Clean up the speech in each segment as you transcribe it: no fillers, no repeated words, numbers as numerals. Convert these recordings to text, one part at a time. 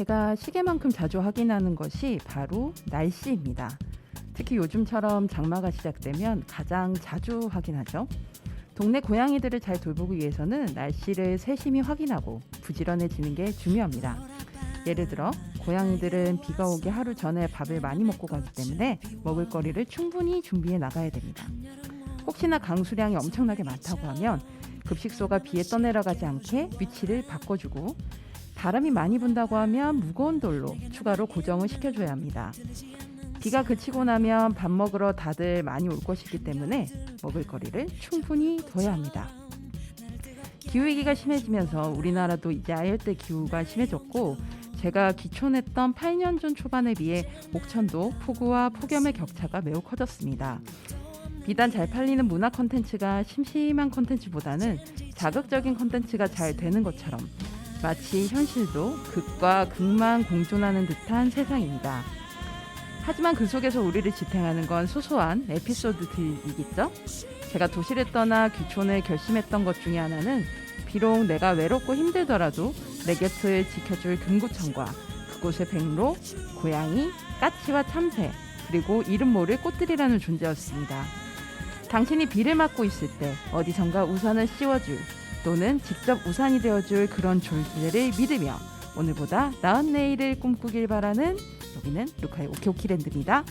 제가 시계만큼 자주 확인하는 것이 바로 날씨입니다. 특히 요즘처럼 장마가 시작되면 가장 자주 확인하죠. 동네 고양이들을 잘 돌보기 위해서는 날씨를 세심히 확인하고 부지런해지는 게 중요합니다. 예를 들어 고양이들은 비가 오기 하루 전에 밥을 많이 먹고 가기 때문에 먹을거리를 충분히 준비해 나가야 됩니다. 혹시나 강수량이 엄청나게 많다고 하면 급식소가 비에 떠내려가지 않게 위치를 바꿔주고, 바람이 많이 분다고 하면 무거운 돌로 추가로 고정을 시켜줘야 합니다. 비가 그치고 나면 밥 먹으러 다들 많이 올 것이기 때문에 먹을거리를 충분히 둬야 합니다. 기후위기가 심해지면서 우리나라도 이제 아열대 기후가 심해졌고, 제가 기촌했던 8년 전 초반에 비해 옥천도 폭우와 폭염의 격차가 매우 커졌습니다. 비단 잘 팔리는 문화 콘텐츠가 심심한 콘텐츠보다는 자극적인 콘텐츠가 잘 되는 것처럼 마치 현실도 극과 극만 공존하는 듯한 세상입니다. 하지만 그 속에서 우리를 지탱하는 건 소소한 에피소드들이겠죠? 제가 도시를 떠나 귀촌을 결심했던 것 중에 하나는 비록 내가 외롭고 힘들더라도 내 곁을 지켜줄 금구청과 그곳의 백로, 고양이, 까치와 참새, 그리고 이름 모를 꽃들이라는 존재였습니다. 당신이 비를 맞고 있을 때 어디선가 우산을 씌워줄, 또는 직접 우산이 되어줄 그런 존재를 믿으며 오늘보다 나은 내일을 꿈꾸길 바라는, 여기는 루카의 오키오키랜드입니다.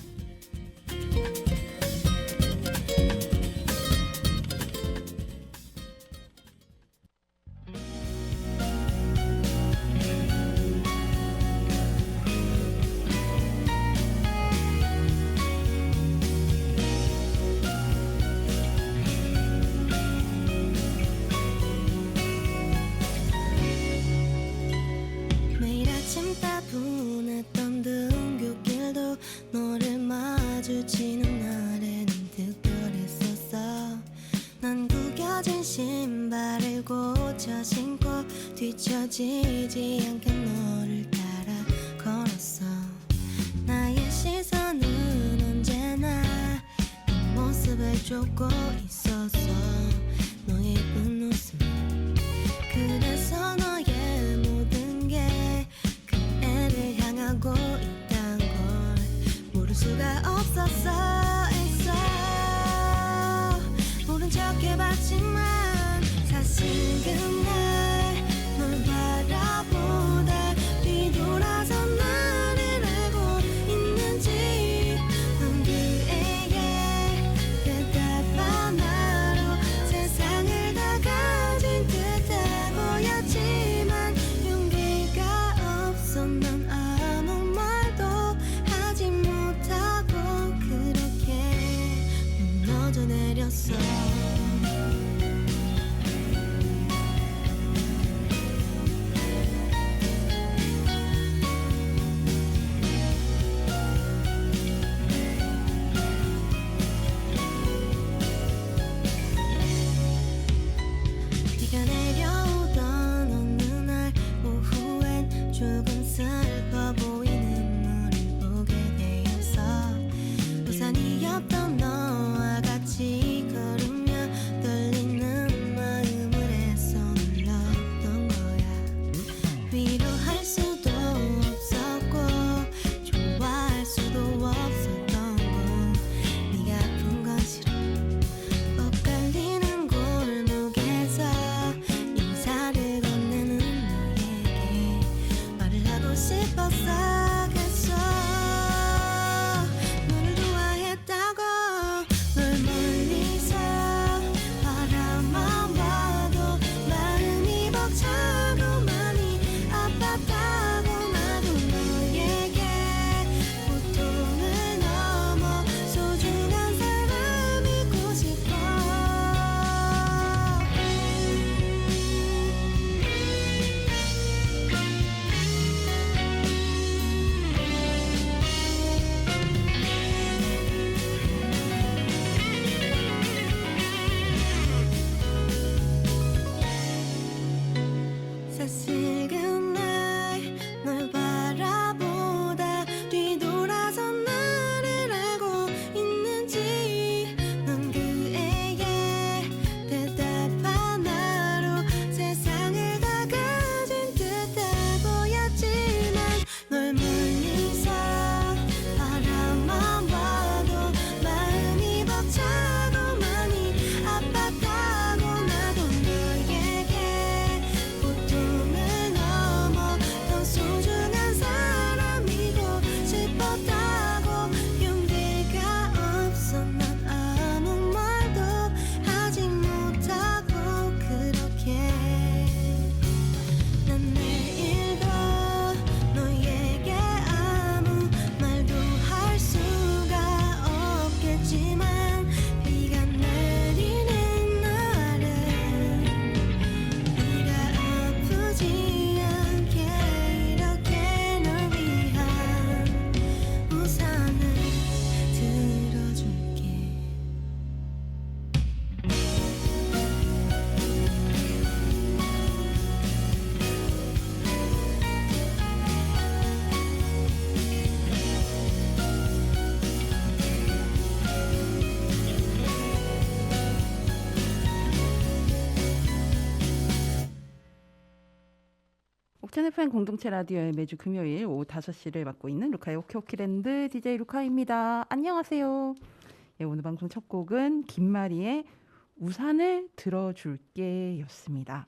따분했던 등굣길도 너를 마주치는 날에는 특별했었어. 난 구겨진 신발을 고쳐 신고 뒤처지지 않게 너를 따라 걸었어. 나의 시선은 언제나 네 모습을 쫓고 있었어. 너의 예쁜 웃음, 그래서 너의 모든 게 하고 있단 걸 모를 수가 없었어. 모른 척 해봤지만 사실은 날 널 바라보다 뒤돌아서 나를 알고 있는지 넌 그에게 대답 하나로 옥천 FM 공동체 라디오의 매주 금요일 오후 5시를 맡고 있는 루카의 오키오키랜드 DJ 루카입니다. 안녕하세요. 예, 오늘 방송 첫 곡은 김마리의 우산을 들어줄게 였습니다.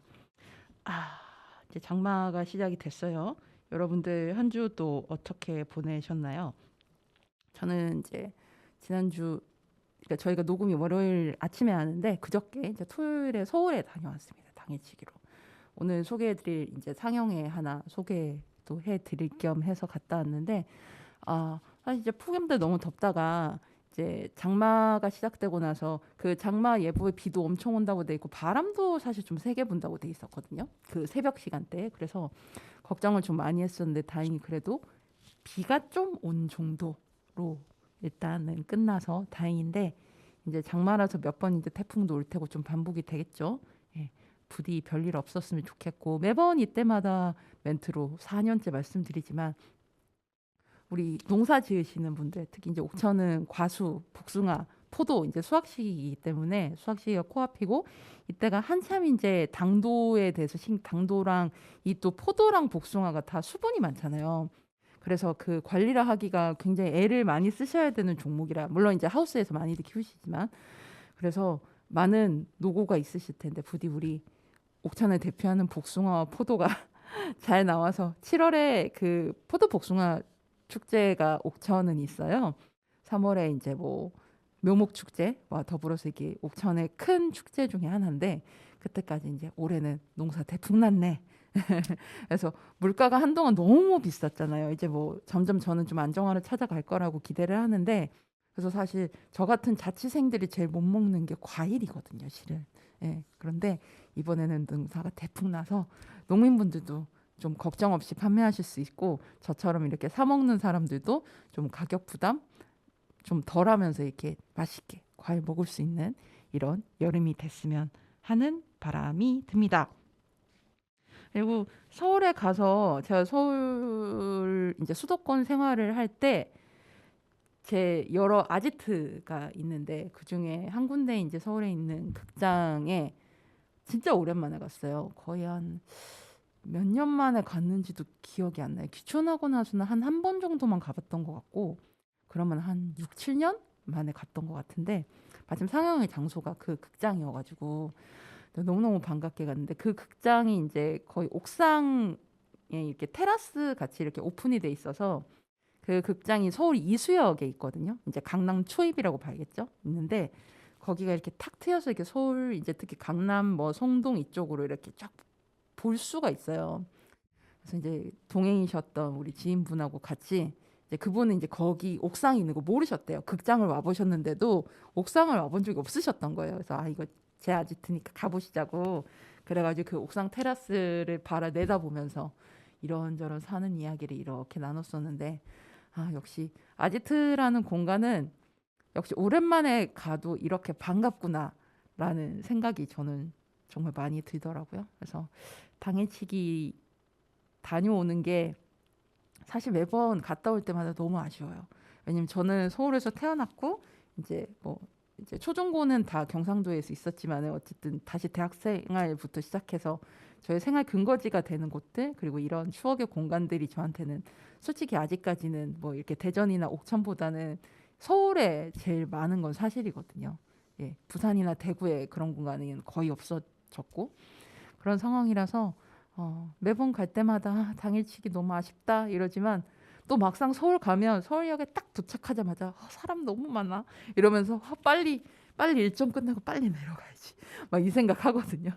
이제 장마가 시작이 됐어요. 여러분들 한 주 또 어떻게 보내셨나요? 저는 이제 지난주, 그러니까 저희가 녹음이 월요일 아침에 하는데 그저께 이제 토요일에 서울에 다녀왔습니다. 당일치기로. 오늘 소개해드릴 이제 상영회 하나 소개도 해드릴 겸 해서 갔다 왔는데, 사실 이제 폭염때 너무 덥다가 이제 장마가 시작되고 나서 그 장마 예보에 비도 엄청 온다고 돼 있고 바람도 사실 좀 세게 분다고 돼 있었거든요. 그 새벽 시간대에. 그래서 걱정을 좀 많이 했었는데 다행히 그래도 비가 좀 온 정도로 일단은 끝나서 다행인데, 이제 장마라서 몇 번 이제 태풍도 올 테고 좀 반복이 되겠죠. 예, 부디 별일 없었으면 좋겠고, 매번 이때마다 멘트로 4년째 말씀드리지만 우리 농사 지으시는 분들, 특히 이제 옥천은 과수, 복숭아, 포도 이제 수확 시기이기 때문에 수확 시기가 코앞이고, 이때가 한참 이제 당도에 대해서 당도랑 이 또 포도랑 복숭아가 다 수분이 많잖아요. 그래서 그 관리를 하기가 굉장히 애를 많이 쓰셔야 되는 종목이라, 물론 이제 하우스에서 많이들 키우시지만, 그래서 많은 노고가 있으실 텐데 부디 우리 옥천을 대표하는 복숭아와 포도가 잘 나와서 7월에 그 포도 복숭아 축제가 옥천은 있어요. 3월에 이제 뭐 묘목 축제와 더불어서 이게 옥천의 큰 축제 중에 하나인데, 그때까지 이제 올해는 농사 대풍 났네. 그래서 물가가 한동안 너무 비쌌잖아요. 이제 뭐 점점 저는 좀 안정화를 찾아갈 거라고 기대를 하는데, 그래서 사실 저 같은 자취생들이 제일 못 먹는 게 과일이거든요, 실은. 예, 그런데 이번에는 농사가 대풍 나서 농민분들도 좀 걱정 없이 판매하실 수 있고, 저처럼 이렇게 사 먹는 사람들도 좀 가격 부담 좀 덜하면서 이렇게 맛있게 과일 먹을 수 있는 이런 여름이 됐으면 하는 바람이 듭니다. 그리고 서울에 가서 제가 서울 이제 수도권 생활을 할 때 제 여러 아지트가 있는데, 그 중에 한 군데 이제 서울에 있는 극장에 진짜 오랜만에 갔어요. 거의 한 몇 년 만에 갔는지도 기억이 안 나요. 귀촌하고 나서는 한 번 정도만 가봤던 것 같고, 그러면 한 6, 7년 만에 갔던 것 같은데, 마침 상영의 장소가 그 극장이어가지고 너무너무 반갑게 갔는데, 그 극장이 이제 거의 옥상에 이렇게 테라스 같이 이렇게 오픈이 돼 있어서, 그 극장이 서울 이수역에 있거든요. 이제 강남 초입이라고 봐야겠죠. 있는데 거기가 이렇게 탁 트여서 이렇게 서울 이제 특히 강남 뭐 송동 이쪽으로 이렇게 쫙 볼 수가 있어요. 그래서 이제 동행이셨던 우리 지인분하고 같이, 이제 그분은 이제 거기 옥상이 있는 거 모르셨대요. 극장을 와보셨는데도 옥상을 와본 적이 없으셨던 거예요. 그래서 이거 제 아지트니까 가보시자고 그래가지고 그 옥상 테라스를 내다보면서 이런저런 사는 이야기를 이렇게 나눴었는데, 역시 아지트라는 공간은 역시 오랜만에 가도 이렇게 반갑구나라는 생각이 저는 정말 많이 들더라고요. 그래서 당일치기 다녀오는 게 사실 매번 갔다 올 때마다 너무 아쉬워요. 왜냐면 저는 서울에서 태어났고, 이제 뭐 이제 초중고는 다 경상도에서 있었지만 어쨌든 다시 대학 생활부터 시작해서 저의 생활 근거지가 되는 곳들, 그리고 이런 추억의 공간들이 저한테는 솔직히 아직까지는 뭐 이렇게 대전이나 옥천보다는 서울에 제일 많은 건 사실이거든요. 예, 부산이나 대구에 그런 공간은 거의 없어졌고, 그런 상황이라서 매번 갈 때마다 당일치기 너무 아쉽다 이러지만, 또 막상 서울 가면 서울역에 딱 도착하자마자 사람 너무 많아 이러면서 빨리 일정 끝나고 빨리 내려가야지 막 이 생각하거든요.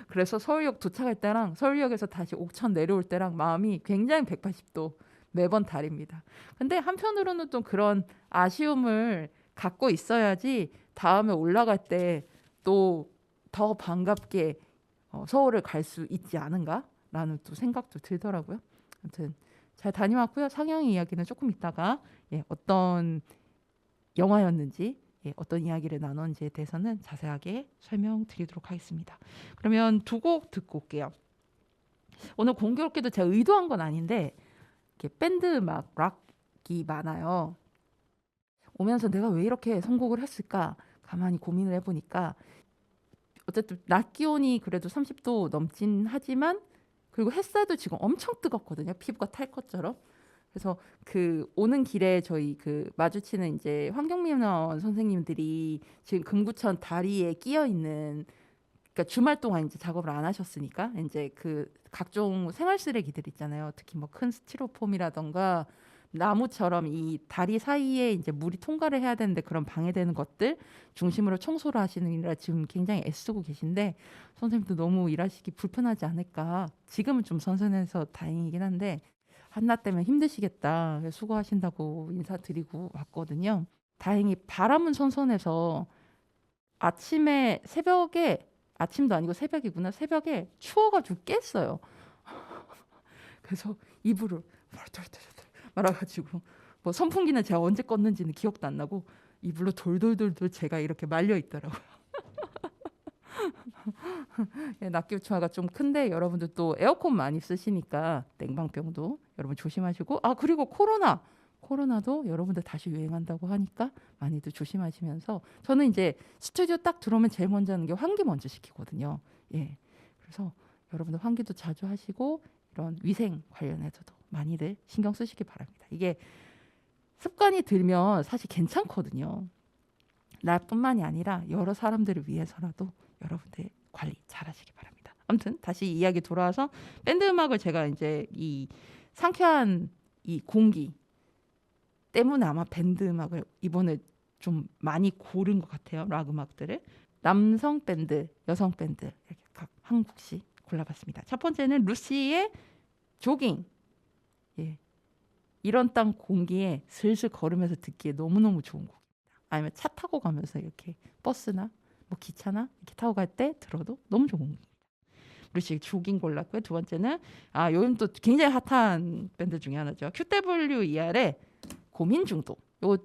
그래서 서울역 도착할 때랑 서울역에서 다시 옥천 내려올 때랑 마음이 굉장히 180도 매번 다릅니다. 근데 한편으로는 또 그런 아쉬움을 갖고 있어야지 다음에 올라갈 때 또 더 반갑게 서울을 갈 수 있지 않은가라는 또 생각도 들더라고요. 아무튼 잘 다녀왔고요. 상영의 이야기는 조금 있다가 어떤 영화였는지, 어떤 이야기를 나눴는지에 대해서는 자세하게 설명드리도록 하겠습니다. 그러면 두 곡 듣고 올게요. 오늘 공교롭게도 제가 의도한 건 아닌데 이렇게 밴드 음악, 락이 많아요. 오면서 내가 왜 이렇게 선곡을 했을까 가만히 고민을 해보니까, 어쨌든 낮 기온이 그래도 30도 넘진 하지만 그리고 햇살도 지금 엄청 뜨겁거든요. 피부가 탈 것처럼. 그래서 그 오는 길에 저희 그 마주치는 이제 환경미화원 선생님들이 지금 금구천 다리에 끼어 있는, 그러니까 주말 동안 이제 작업을 안 하셨으니까 이제 그 각종 생활 쓰레기들 있잖아요. 특히 뭐 큰 스티로폼이라던가 나무처럼 이 다리 사이에 이제 물이 통과를 해야 되는데 그런 방해되는 것들 중심으로 청소를 하시느라 지금 굉장히 애쓰고 계신데, 선생님도 너무 일하시기 불편하지 않을까. 지금은 좀 선선해서 다행이긴 한데 한낮 때문에 힘드시겠다. 수고하신다고 인사드리고 왔거든요. 다행히 바람은 선선해서 아침에 새벽에, 아침도 아니고 새벽이구나. 새벽에 추워가지고 깼어요. 그래서 이불을 말아가지고 뭐 선풍기는 제가 언제 껐는지는 기억도 안 나고 이불로 돌돌돌돌 제가 이렇게 말려 있더라고요. 예, 낮 기온차가 좀 큰데 여러분들 또 에어컨 많이 쓰시니까 냉방병도 여러분 조심하시고, 아 그리고 코로나도 여러분들 다시 유행한다고 하니까 많이들 조심하시면서, 저는 이제 스튜디오 딱 들어오면 제일 먼저 하는 게 환기 먼저 시키거든요. 예, 그래서 여러분들 환기도 자주 하시고 이런 위생 관련해서도 많이들 신경 쓰시기 바랍니다. 이게 습관이 들면 사실 괜찮거든요. 나뿐만이 아니라 여러 사람들을 위해서라도 여러분들 관리 잘 하시기 바랍니다. 아무튼 다시 이야기 돌아와서 밴드 음악을 제가 이제 이 상쾌한 이 공기 때문에 아마 밴드 음악을 이번에 좀 많이 고른 것 같아요. 락 음악들을. 남성 밴드, 여성 밴드 이렇게 각 한 곡씩 골라봤습니다. 첫 번째는 루시의 조깅. 예, 이런 땅 공기에 슬슬 걸으면서 듣기에 너무너무 좋은 곡입니다. 아니면 차 타고 가면서 이렇게 버스나 뭐 기차나 이렇게 타고 갈 때 들어도 너무 좋은 곡입니다. 루시 조깅 골랐고요. 두 번째는 요즘 또 굉장히 핫한 밴드 중에 하나죠. QWER의 고민 중독. 요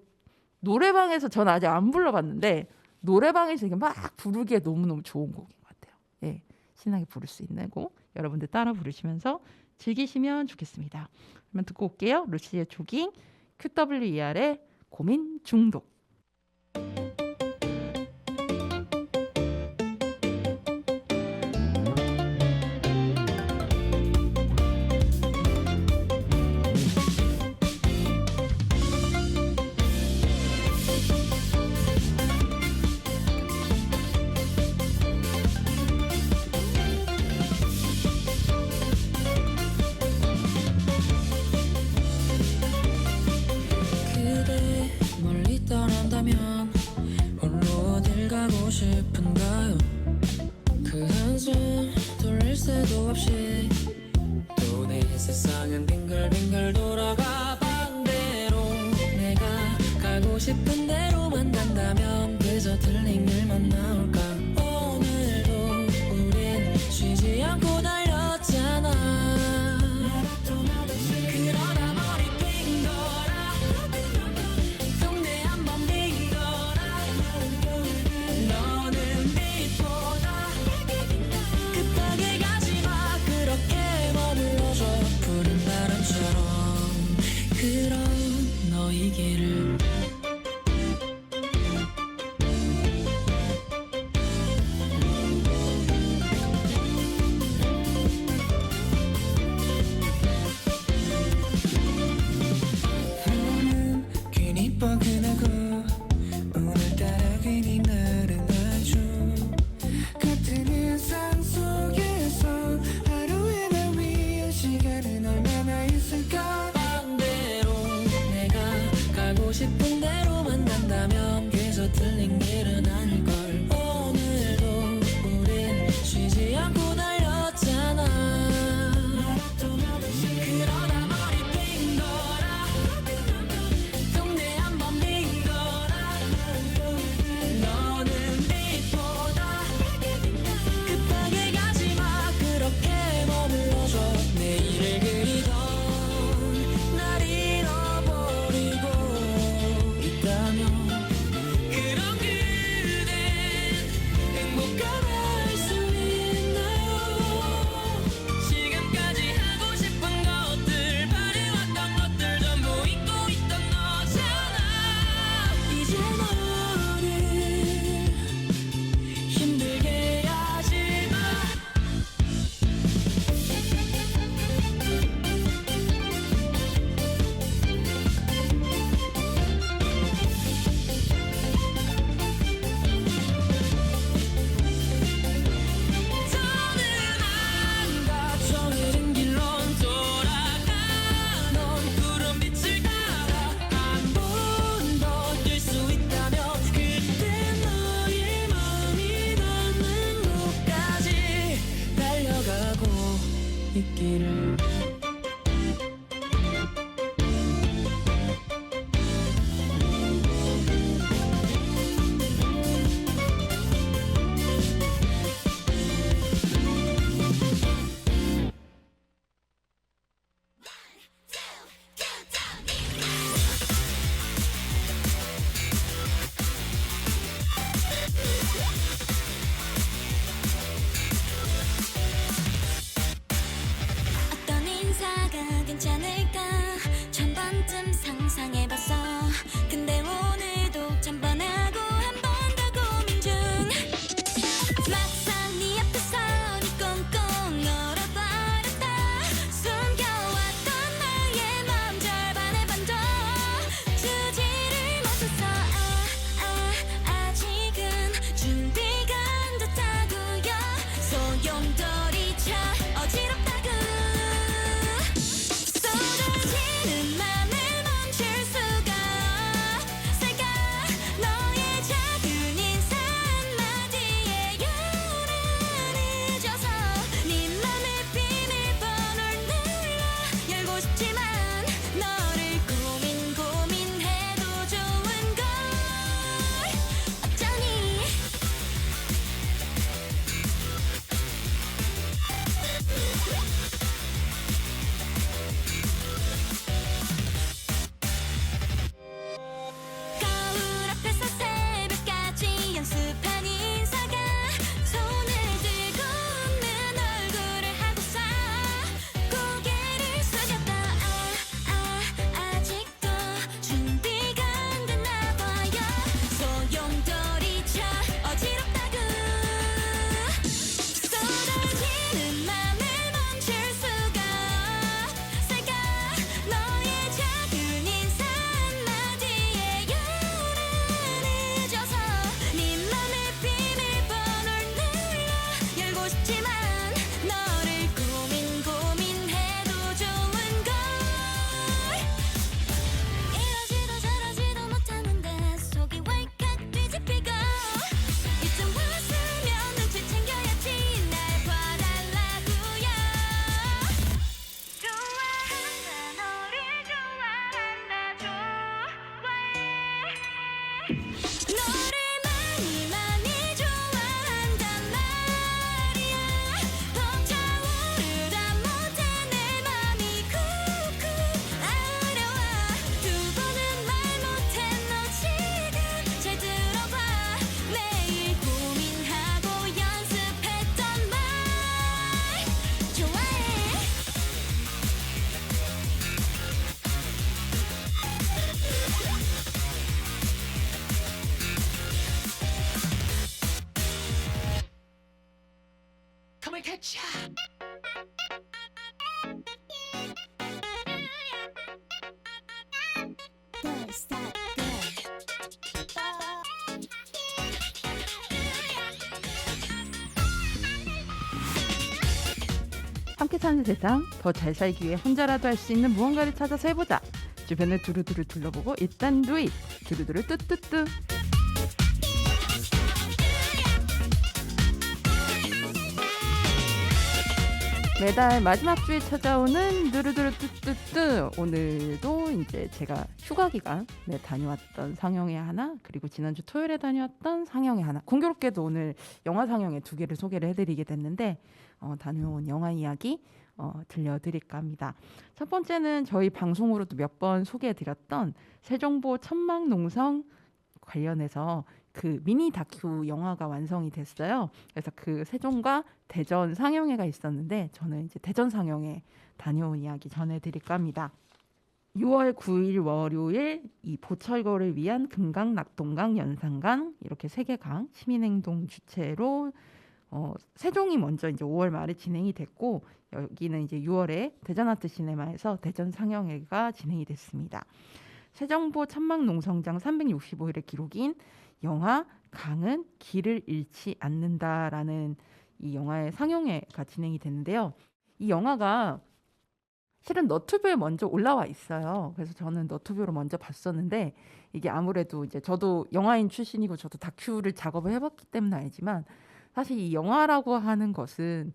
노래방에서 저는 아직 안 불러봤는데 노래방에서 이게 막 부르기에 너무너무 좋은 곡인 것 같아요. 예, 신나게 부를 수 있는 곡. 여러분들 따라 부르시면서 즐기시면 좋겠습니다. 그러면 듣고 올게요. 루시의 조깅, QWER의 고민 중독. 그대 멀리 떠난다면 홀로 어딜 가고 싶은가요? 그 한숨 돌릴 새도 없이 또 내 세상은 빙글빙글 돌아가 반대로 내가 가고 싶은 대로만 간다면 그저 틀린 길만 나올까? 오늘도 우린 쉬지 않고 달렸잖아. 그러다 머리 핀 거라 동네 한번 빈 거라 너는 빛보다 급하게 가지마. 그렇게 머물러줘 푸른 바람처럼. 그런 너의 길을 너를 많이 많이 좋아한단 말이야. 벅차오르다 못해 내 맘이 쿡쿡 아려와. 두 번은 말 못해 너 지금 잘 들어봐. 매일 고민하고 연습했던 말 좋아해. Come and catch ya. Don't stop, 함께 사는 세상, 더 잘 살기 위해 혼자라도 할 수 있는 무언가를 찾아서 해보자. 주변을 두루두루 둘러보고 일단 do it. 두루두루 뚜뚜뚜. 매달 마지막 주에 찾아오는 두루두루 뚜뚜뚜. 오늘도 이제 제가 휴가 기간에 다녀왔던 상영회 하나, 그리고 지난주 토요일에 다녀왔던 상영회 하나, 공교롭게도 오늘 영화 상영회 2개를 소개를 해드리게 됐는데 다녀온 영화 이야기 들려드릴까 합니다. 첫 번째는 저희 방송으로도 몇 번 소개해드렸던 세종보 천막농성 관련해서 그 미니 다큐 영화가 완성이 됐어요. 그래서 그 세종과 대전 상영회가 있었는데 저는 이제 대전 상영회 다녀온 이야기 전해드릴까 합니다. 6월 9일 월요일 이 보철거를 위한 금강, 낙동강, 연산강 이렇게 3개 강 시민행동 주체로 세종이 먼저 이제 5월 말에 진행이 됐고, 여기는 이제 6월에 대전아트시네마에서 대전 상영회가 진행이 됐습니다. 세종보 천막농성장 365일의 기록인 영화 강은 길을 잃지 않는다라는 이 영화의 상영회가 진행이 됐는데요. 이 영화가 실은 너튜브에 먼저 올라와 있어요. 그래서 저는 너튜브로 먼저 봤었는데, 이게 아무래도 이제 저도 영화인 출신이고 저도 다큐를 작업을 해봤기 때문에 알지만, 사실 이 영화라고 하는 것은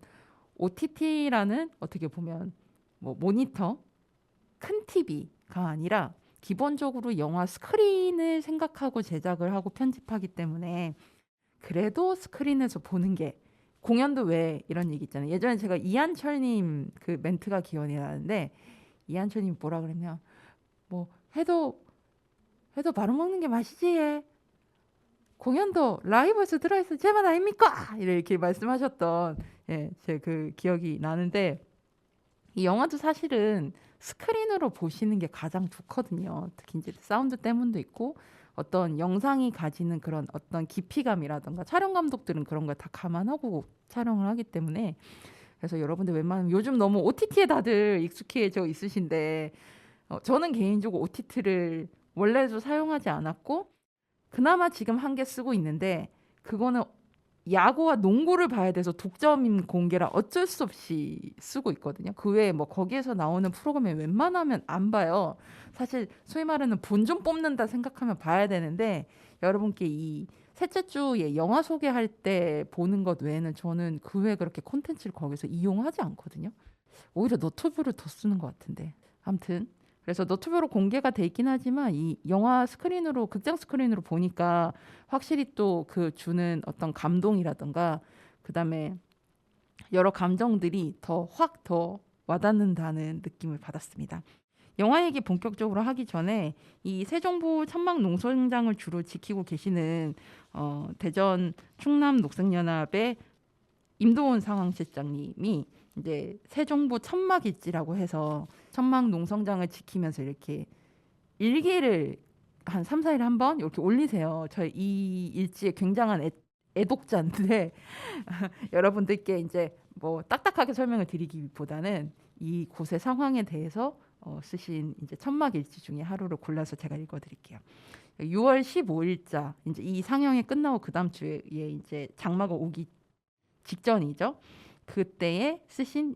OTT라는 어떻게 보면 뭐 모니터, 큰 TV가 아니라 기본적으로 영화 스크린을 생각하고 제작을 하고 편집하기 때문에, 그래도 스크린에서 보는 게, 공연도 왜 이런 얘기 있잖아요. 예전에 제가 이한철님 그 멘트가 기억이 나는데, 이한철님 뭐라 그랬냐, 뭐 해도 바로 먹는 게 맛이지, 공연도 라이브에서 들어있어 제맛 아닙니까? 이렇게 말씀하셨던 제 그 기억이 나는데, 이 영화도 사실은 스크린으로 보시는 게 가장 좋거든요. 특히 이제 사운드 때문도 있고 어떤 영상이 가지는 그런 어떤 깊이감이라던가, 촬영 감독들은 그런 걸 다 감안하고 촬영을 하기 때문에, 그래서 여러분들 웬만하면 요즘 너무 OTT에 다들 익숙해져 있으신데, 저는 개인적으로 OTT를 원래도 사용하지 않았고 그나마 지금 한 개 쓰고 있는데, 그거는 야구와 농구를 봐야 돼서 독점 공개라 어쩔 수 없이 쓰고 있거든요. 그 외에 뭐 거기에서 나오는 프로그램 웬만하면 안 봐요. 사실 소위 말하는 본전 뽑는다 생각하면 봐야 되는데, 여러분께 이 셋째 주에 영화 소개할 때 보는 것 외에는 저는 그 외에 그렇게 콘텐츠를 거기서 이용하지 않거든요. 오히려 너튜브를 더 쓰는 것 같은데. 아무튼 그래서 너튜브로 공개가 돼 있긴 하지만 이 영화 스크린으로, 극장 스크린으로 보니까 확실히 또 그 주는 어떤 감동이라던가 그다음에 여러 감정들이 더 와닿는다는 느낌을 받았습니다. 영화 얘기 본격적으로 하기 전에 이 세종보 천막농성장을 주로 지키고 계시는 대전 충남 녹색연합의 임도훈 상황실장님이 이제 세종보 천막일지라고 해서 천막농성장을 지키면서 이렇게 일기를 한 3, 4일에 한 번 이렇게 올리세요. 저희 이 일지에 굉장한 애독자인데 여러분들께 이제 뭐 딱딱하게 설명을 드리기보다는 이 곳의 상황에 대해서 쓰신 이제 천막일지 중에 하루를 골라서 제가 읽어드릴게요. 6월 15일자 이제 이 상영이 끝나고 그 다음 주에 이제 장마가 오기 직전이죠. 그때에 쓰신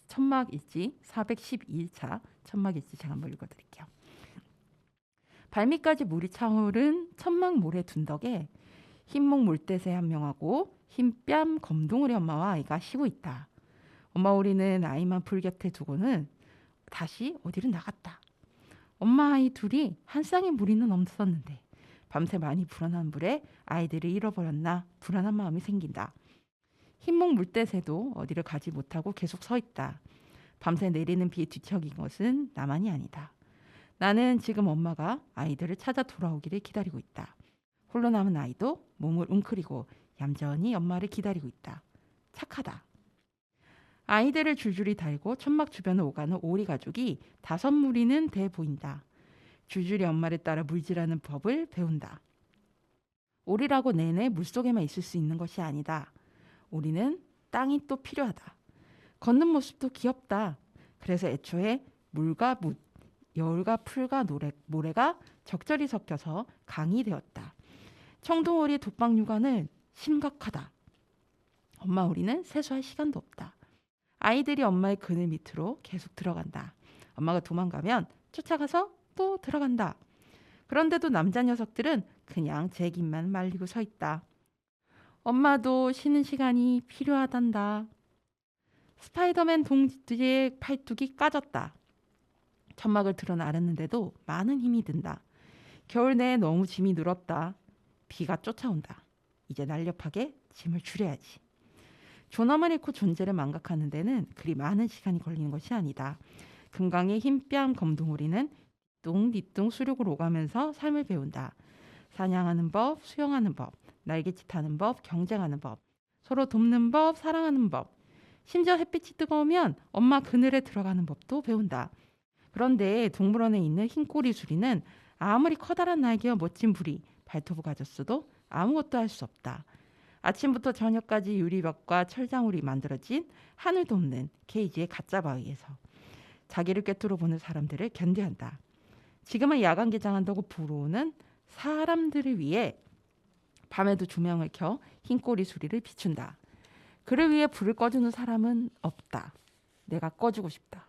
천막일지 412일차 천막일지 제가 한번 읽어드릴게요. 발밑까지 물이 차오른 천막 모래 둔덕에 흰목 물대새 한 명하고 흰뺨 검둥우리 엄마와 아이가 쉬고 있다. 엄마 우리는 아이만 풀 곁에 두고는 다시 어디를 나갔다. 엄마 아이 둘이 한 쌍의 무리는 없었는데 밤새 많이 불어난 물에 아이들을 잃어버렸나 불안한 마음이 생긴다. 흰목 물대새도 어디를 가지 못하고 계속 서 있다. 밤새 내리는 비에 뒤척인 것은 나만이 아니다. 나는 지금 엄마가 아이들을 찾아 돌아오기를 기다리고 있다. 홀로 남은 아이도 몸을 웅크리고 얌전히 엄마를 기다리고 있다. 착하다. 아이들을 줄줄이 달고 천막 주변을 오가는 오리 가족이 5무리는 돼 보인다. 줄줄이 엄마를 따라 물질하는 법을 배운다. 오리라고 내내 물속에만 있을 수 있는 것이 아니다. 오리는 땅이 또 필요하다. 걷는 모습도 귀엽다. 그래서 애초에 물과 묻, 여울과 풀과 모래가 적절히 섞여서 강이 되었다. 청둥오리의 독박 육아는 심각하다. 엄마 오리는 세수할 시간도 없다. 아이들이 엄마의 그늘 밑으로 계속 들어간다. 엄마가 도망가면 쫓아가서 또 들어간다. 그런데도 남자 녀석들은 그냥 제 입만 말리고 서 있다. 엄마도 쉬는 시간이 필요하단다. 스파이더맨 동지의 팔뚝이 까졌다. 천막을 틀어 나르는데도 많은 힘이 든다. 겨울 내에 너무 짐이 늘었다. 비가 쫓아온다. 이제 날렵하게 짐을 줄여야지. 존엄을 잃고 존재를 망각하는 데는 그리 많은 시간이 걸리는 것이 아니다. 금강의 흰뺨 검둥오리는 뒤뚱뒤뚱 수륙을 오가면서 삶을 배운다. 사냥하는 법, 수영하는 법, 날개짓 하는 법, 경쟁하는 법, 서로 돕는 법, 사랑하는 법, 심지어 햇빛이 뜨거우면 엄마 그늘에 들어가는 법도 배운다. 그런데 동물원에 있는 흰꼬리 수리는 아무리 커다란 날개와 멋진 부리, 발톱을 가졌어도 아무것도 할 수 없다. 아침부터 저녁까지 유리벽과 철장으로 만들어진 하늘도 없는 케이지의 가짜 바위에서 자기를 꿰뚫어 보는 사람들을 견뎌한다. 지금은 야간 개장한다고 부러우는 사람들을 위해 밤에도 조명을 켜 흰꼬리 수리를 비춘다. 그를 위해 불을 꺼주는 사람은 없다. 내가 꺼주고 싶다.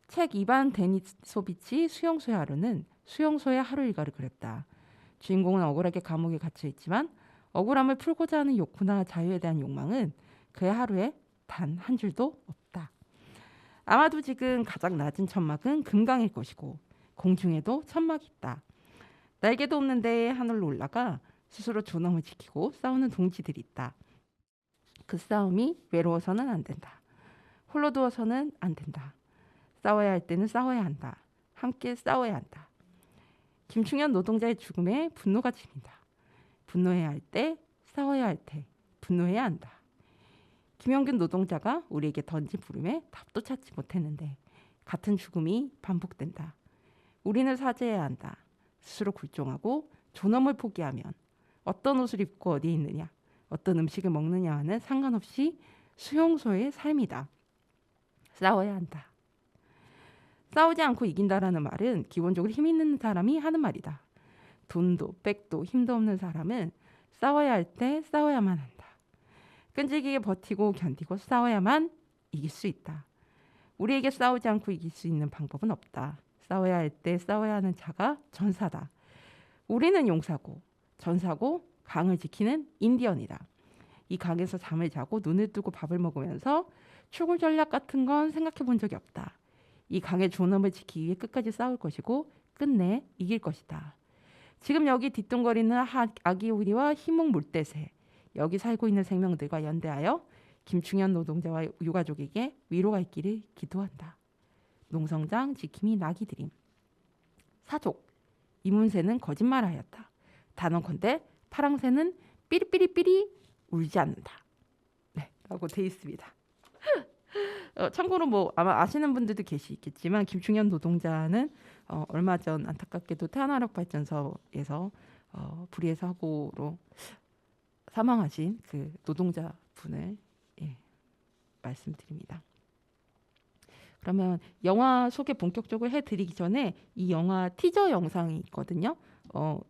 책 이반 데니소비치 수용소의 하루는 수용소의 하루 일과를 그렸다. 주인공은 억울하게 감옥에 갇혀있지만 억울함을 풀고자 하는 욕구나 자유에 대한 욕망은 그의 하루에 단 한 줄도 없다. 아마도 지금 가장 낮은 천막은 금강일 것이고 공중에도 천막이 있다. 날개도 없는데 하늘로 올라가 스스로 존엄을 지키고 싸우는 동지들이 있다. 그 싸움이 외로워서는 안 된다. 홀로 두어서는 안 된다. 싸워야 할 때는 싸워야 한다. 함께 싸워야 한다. 김충현 노동자의 죽음에 분노가 집니다. 분노해야 할 때, 싸워야 할 때, 분노해야 한다. 김영균 노동자가 우리에게 던진 부름에 답도 찾지 못했는데 같은 죽음이 반복된다. 우리는 사죄해야 한다. 스스로 굴종하고 존엄을 포기하면 어떤 옷을 입고 어디에 있느냐, 어떤 음식을 먹느냐와는 상관없이 수용소의 삶이다. 싸워야 한다. 싸우지 않고 이긴다라는 말은 기본적으로 힘 있는 사람이 하는 말이다. 돈도 백도 힘도 없는 사람은 싸워야 할 때 싸워야만 한다. 끈질기게 버티고 견디고 싸워야만 이길 수 있다. 우리에게 싸우지 않고 이길 수 있는 방법은 없다. 싸워야 할 때 싸워야 하는 자가 전사다. 우리는 용사고 전사고 강을 지키는 인디언이다. 이 강에서 잠을 자고 눈을 뜨고 밥을 먹으면서 추굴 전략 같은 건 생각해 본 적이 없다. 이 강의 존엄을 지키기 위해 끝까지 싸울 것이고 끝내 이길 것이다. 지금 여기 뒤뚱거리는 아기 오리와 흰목 물대새, 여기 살고 있는 생명들과 연대하여 김충현 노동자와 유가족에게 위로가 있기를 기도한다. 농성장 지킴이 나기드림. 사족, 이문새는 거짓말하였다. 단언컨대 파랑새는 삐리삐리삐리 울지 않는다. 네, 라고 돼 있습니다. 참고로 뭐 아마 아시는 분들도 계시겠지만 김충현 노동자는 얼마 전 안타깝게도 태안화력 발전소에서 불의의 사고로 사망하신 그 노동자분을 말씀드립니다. 그러면 영화 소개 본격적으로 해드리기 전에 이 영화 티저 영상이 있거든요.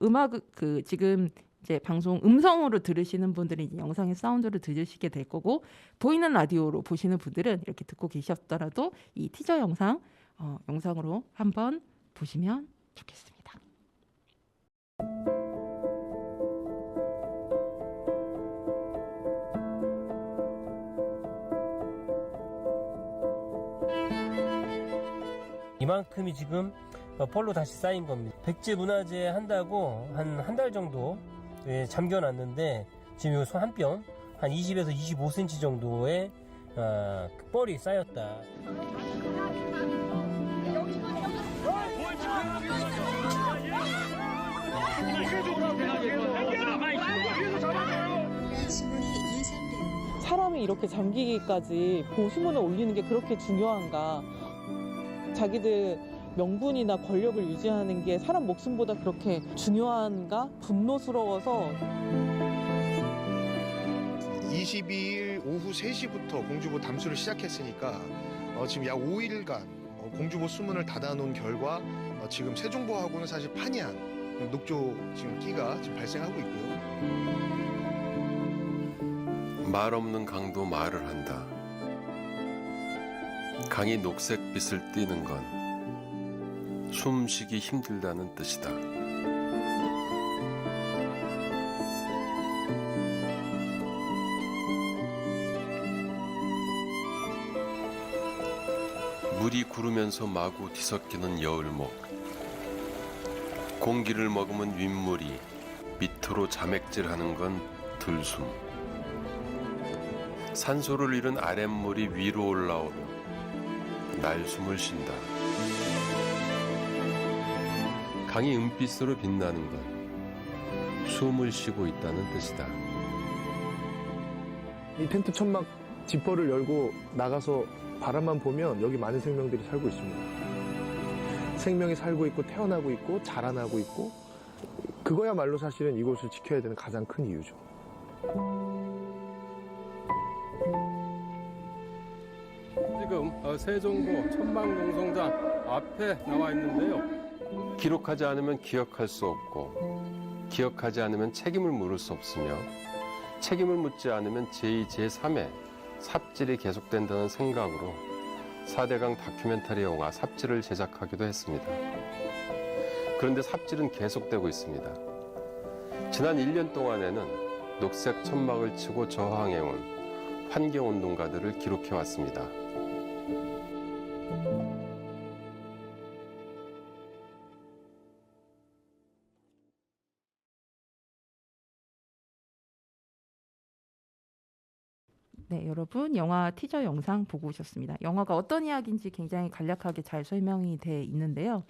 음악 그 지금 이제 방송 음성으로 들으시는 분들은 이제 영상의 사운드로 들으시게 될 거고 보이는 라디오로 보시는 분들은 이렇게 듣고 계셨더라도 이 티저 영상 영상으로 한번 보시면 좋겠습니다. 이만큼이 지금 펄로 다시 쌓인 겁니다. 백제 문화재 한다고 한 달 정도 잠겨놨는데 지금 손 한 뼘 한 20에서 25cm 정도의 뻘이 쌓였다. 사람이 이렇게 잠기기까지 보수문을 올리는 게 그렇게 중요한가? 자기들 명분이나 권력을 유지하는 게 사람 목숨보다 그렇게 중요한가? 분노스러워서 22일 오후 3시부터 공주보 담수를 시작했으니까 지금 약 5일간 공주보 수문을 닫아놓은 결과 지금 세종보하고는 사실 판이한 녹조 지금 끼가 지금 발생하고 있고요. 말 없는 강도 말을 한다. 강이 녹색빛을 띠는 건 숨쉬기 힘들다는 뜻이다. 물이 구르면서 마구 뒤섞이는 여울목. 공기를 머금은 윗물이 밑으로 자맥질하는 건 들숨. 산소를 잃은 아랫물이 위로 올라오며 날숨을 쉰다. 강이 은빛으로 빛나는 건 숨을 쉬고 있다는 뜻이다. 이 텐트 천막 지퍼를 열고 나가서 바람만 보면 여기 많은 생명들이 살고 있습니다. 생명이 살고 있고 태어나고 있고 자라나고 있고 그거야말로 사실은 이곳을 지켜야 되는 가장 큰 이유죠. 지금 세종보 천막농성장 앞에 나와 있는데요. 기록하지 않으면 기억할 수 없고 기억하지 않으면 책임을 물을 수 없으며 책임을 묻지 않으면 제2, 제3의 삽질이 계속된다는 생각으로 4대강 다큐멘터리 영화 삽질을 제작하기도 했습니다. 그런데 삽질은 계속되고 있습니다. 지난 1년 동안에는 녹색 천막을 치고 저항해온 환경운동가들을 기록해왔습니다. 네, 여러분 영화 티저 영상 보고 오셨습니다. 영화가 어떤 이야기인지 굉장히 간략하게 잘 설명이 돼 있는데요.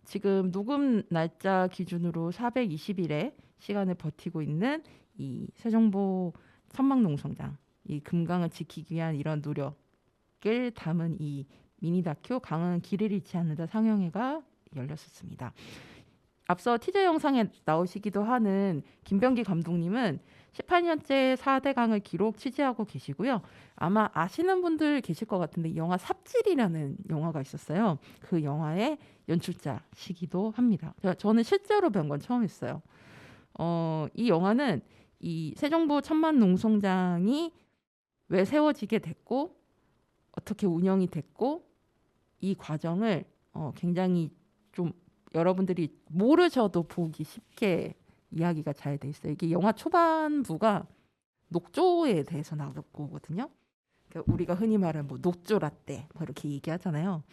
지금 녹음 날짜 기준으로 420일의 시간을 버티고 있는 이 세종보 천막농성장, 이 금강을 지키기 위한 이런 노력을 담은 이 미니 다큐 강은 길을 잃지 않는다 상영회가 열렸었습니다. 앞서 티저 영상에 나오시기도 하는 김병기 감독님은 18년째 4대강을 기록 취재하고 계시고요. 아마 아시는 분들 계실 것 같은데 영화 삽질이라는 영화가 있었어요. 그 영화의 연출자시기도 합니다. 저는 실제로 뵌 건 처음이었어요. 이 영화는 이 세종보 천만농성장이 왜 세워지게 됐고 어떻게 운영이 됐고 이 과정을 굉장히 좀 여러분들이 모르셔도 보기 쉽게 이야기가 잘 돼 있어요. 이게 영화 초반부가 녹조에 대해서 나오거든요. 그러니까 우리가 흔히 말하는 뭐 녹조 라떼 뭐 이렇게 얘기하잖아요.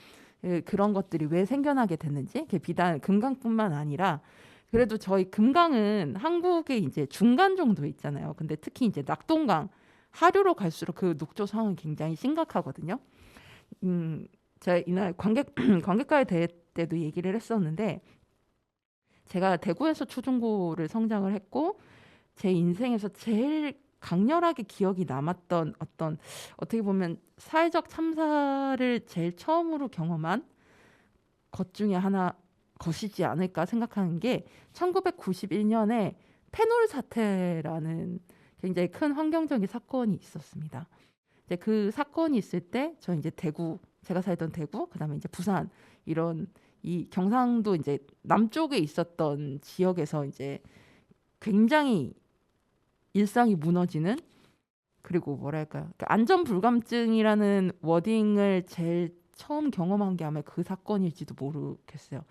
그런 것들이 왜 생겨나게 됐는지, 비단 금강뿐만 아니라 그래도 저희 금강은 한국의 이제 중간 정도에 있잖아요. 근데 특히 이제 낙동강 하류로 갈수록 그 녹조 상황이 굉장히 심각하거든요. 제가 이날 관객과의 대회 때도 얘기를 했었는데 제가 대구에서 초중고를 성장을 했고 제 인생에서 제일 강렬하게 기억이 남았던 어떤 어떻게 보면 사회적 참사를 제일 처음으로 경험한 것 중에 하나 것이지 않을까 생각하는 게 1991년에 페놀 사태라는 굉장히 큰 환경적인 사건이 있었습니다. 이제 그 사건이 있을 때 저 이제 대구, 제가 살던 대구, 그다음에 이제 부산 이런 이 경상도 이제 남쪽에 있었던 지역에서 이제 굉장히 일상이 무너지는, 그리고 뭐랄까요, 안전 불감증이라는 워딩을 제일 처음 경험한 게 아마 그 사건일지도 모르겠어요.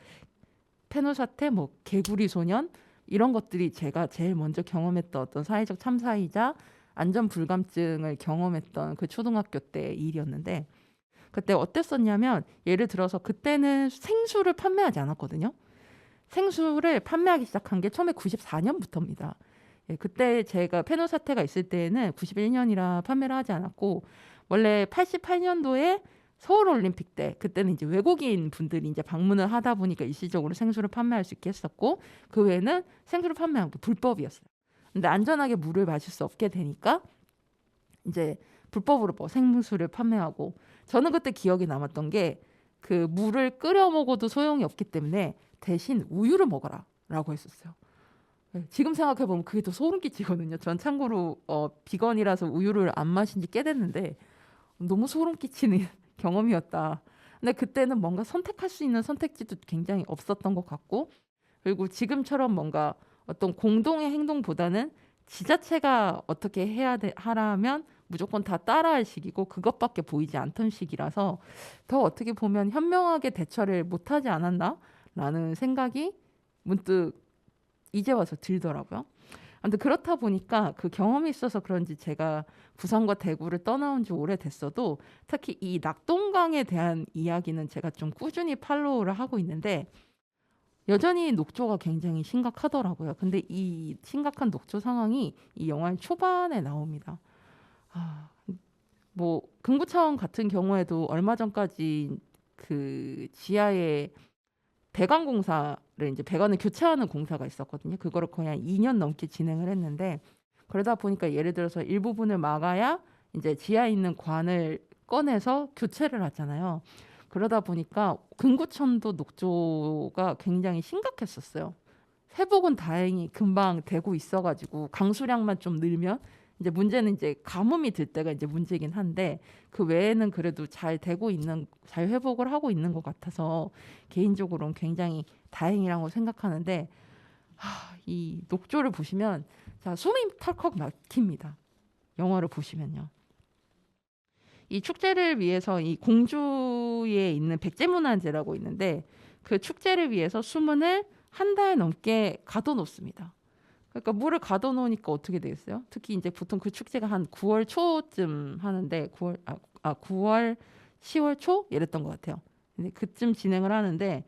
페놀 사태, 뭐 개구리 소년 이런 것들이 제가 제일 먼저 경험했던 어떤 사회적 참사이자 안전 불감증을 경험했던 그 초등학교 때 일이었는데 그때 어땠었냐면 예를 들어서 그때는 생수를 판매하지 않았거든요. 생수를 판매하기 시작한 게 처음에 94년부터입니다. 예, 그때 제가 페노 사태가 있을 때에는 91년이라 판매를 하지 않았고 원래 88년도에 서울올림픽 때 그때는 이제 외국인 분들이 이제 방문을 하다 보니까 일시적으로 생수를 판매할 수 있게 했었고 그 외에는 생수를 판매하는 게 불법이었어요. 근데 안전하게 물을 마실 수 없게 되니까 이제 불법으로 뭐 생수를 판매하고 저는 그때 기억이 남았던 게 그 물을 끓여 먹어도 소용이 없기 때문에 대신 우유를 먹어라라고 했었어요. 네, 지금 생각해 보면 그게 더 소름 끼치거든요. 전 참고로 비건이라서 우유를 안 마신 지 꽤 됐는데 너무 소름 끼치는 경험이었다. 근데 그때는 뭔가 선택할 수 있는 선택지도 굉장히 없었던 것 같고 그리고 지금처럼 뭔가 어떤 공동의 행동보다는 지자체가 어떻게 하라면 무조건 다 따라할 시기고 그것밖에 보이지 않던 시기라서 더 어떻게 보면 현명하게 대처를 못하지 않았나라는 생각이 문득 이제 와서 들더라고요. 아무튼 그렇다 보니까 그 경험이 있어서 그런지 제가 부산과 대구를 떠나온 지 오래됐어도 특히 이 낙동강에 대한 이야기는 제가 좀 꾸준히 팔로우를 하고 있는데 여전히 녹조가 굉장히 심각하더라고요. 근데 이 심각한 녹조 상황이 이 영화의 초반에 나옵니다. 뭐 금구차원 같은 경우에도 얼마 전까지 그 지하에 배관 공사를 이제 배관을 교체하는 공사가 있었거든요. 그거를 거의 한 2년 넘게 진행을 했는데 그러다 보니까 예를 들어서 일부분을 막아야 이제 지하에 있는 관을 꺼내서 교체를 하잖아요. 그러다 보니까 금구천도 녹조가 굉장히 심각했었어요. 회복은 다행히 금방 되고 있어가지고 강수량만 좀 늘면 이제 문제는 이제 가뭄이 들 때가 이제 문제긴 한데 그 외에는 그래도 잘 되고 있는 잘 회복을 하고 있는 것 같아서 개인적으로는 굉장히 다행이라고 생각하는데 이 녹조를 보시면 자 숨이 털컥 막힙니다. 영화를 보시면요. 이 축제를 위해서 이 공주에 있는 백제문화재라고 있는데 그 축제를 위해서 수문을 한 달 넘게 가둬놓습니다. 그러니까 물을 가둬놓으니까 어떻게 되겠어요? 특히 이제 보통 그 축제가 한 9월 초쯤 하는데 9월 10월 초 이랬던 것 같아요. 근데 그쯤 진행을 하는데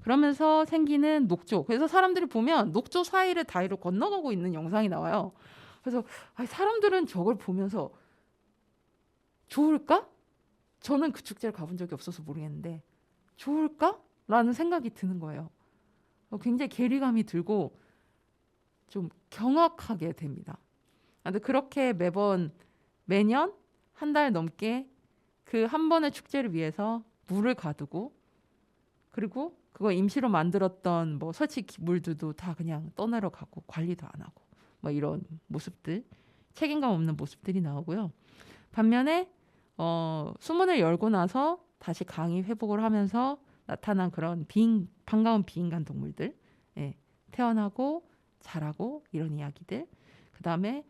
그러면서 생기는 녹조. 그래서 사람들이 보면 녹조 사이를 다리로 건너가고 있는 영상이 나와요. 그래서 사람들은 저걸 보면서 좋을까? 저는 그 축제를 가본 적이 없어서 모르겠는데 좋을까? 라는 생각이 드는 거예요. 굉장히 괴리감이 들고 좀 경악하게 됩니다. 근데 그렇게 매년 한 달 넘게 그 한 번의 축제를 위해서 물을 가두고 그리고 그거 임시로 만들었던 뭐 설치 기물들도 다 그냥 떠내려가고 관리도 안 하고 뭐 이런 모습들 책임감 없는 모습들이 나오고요. 반면에 수문을 열고 나서 다시 강이 회복을 하면서 나타난 그런 반가운 비인간 동물들 태어나고 자라고 이런 이야기들 그다음에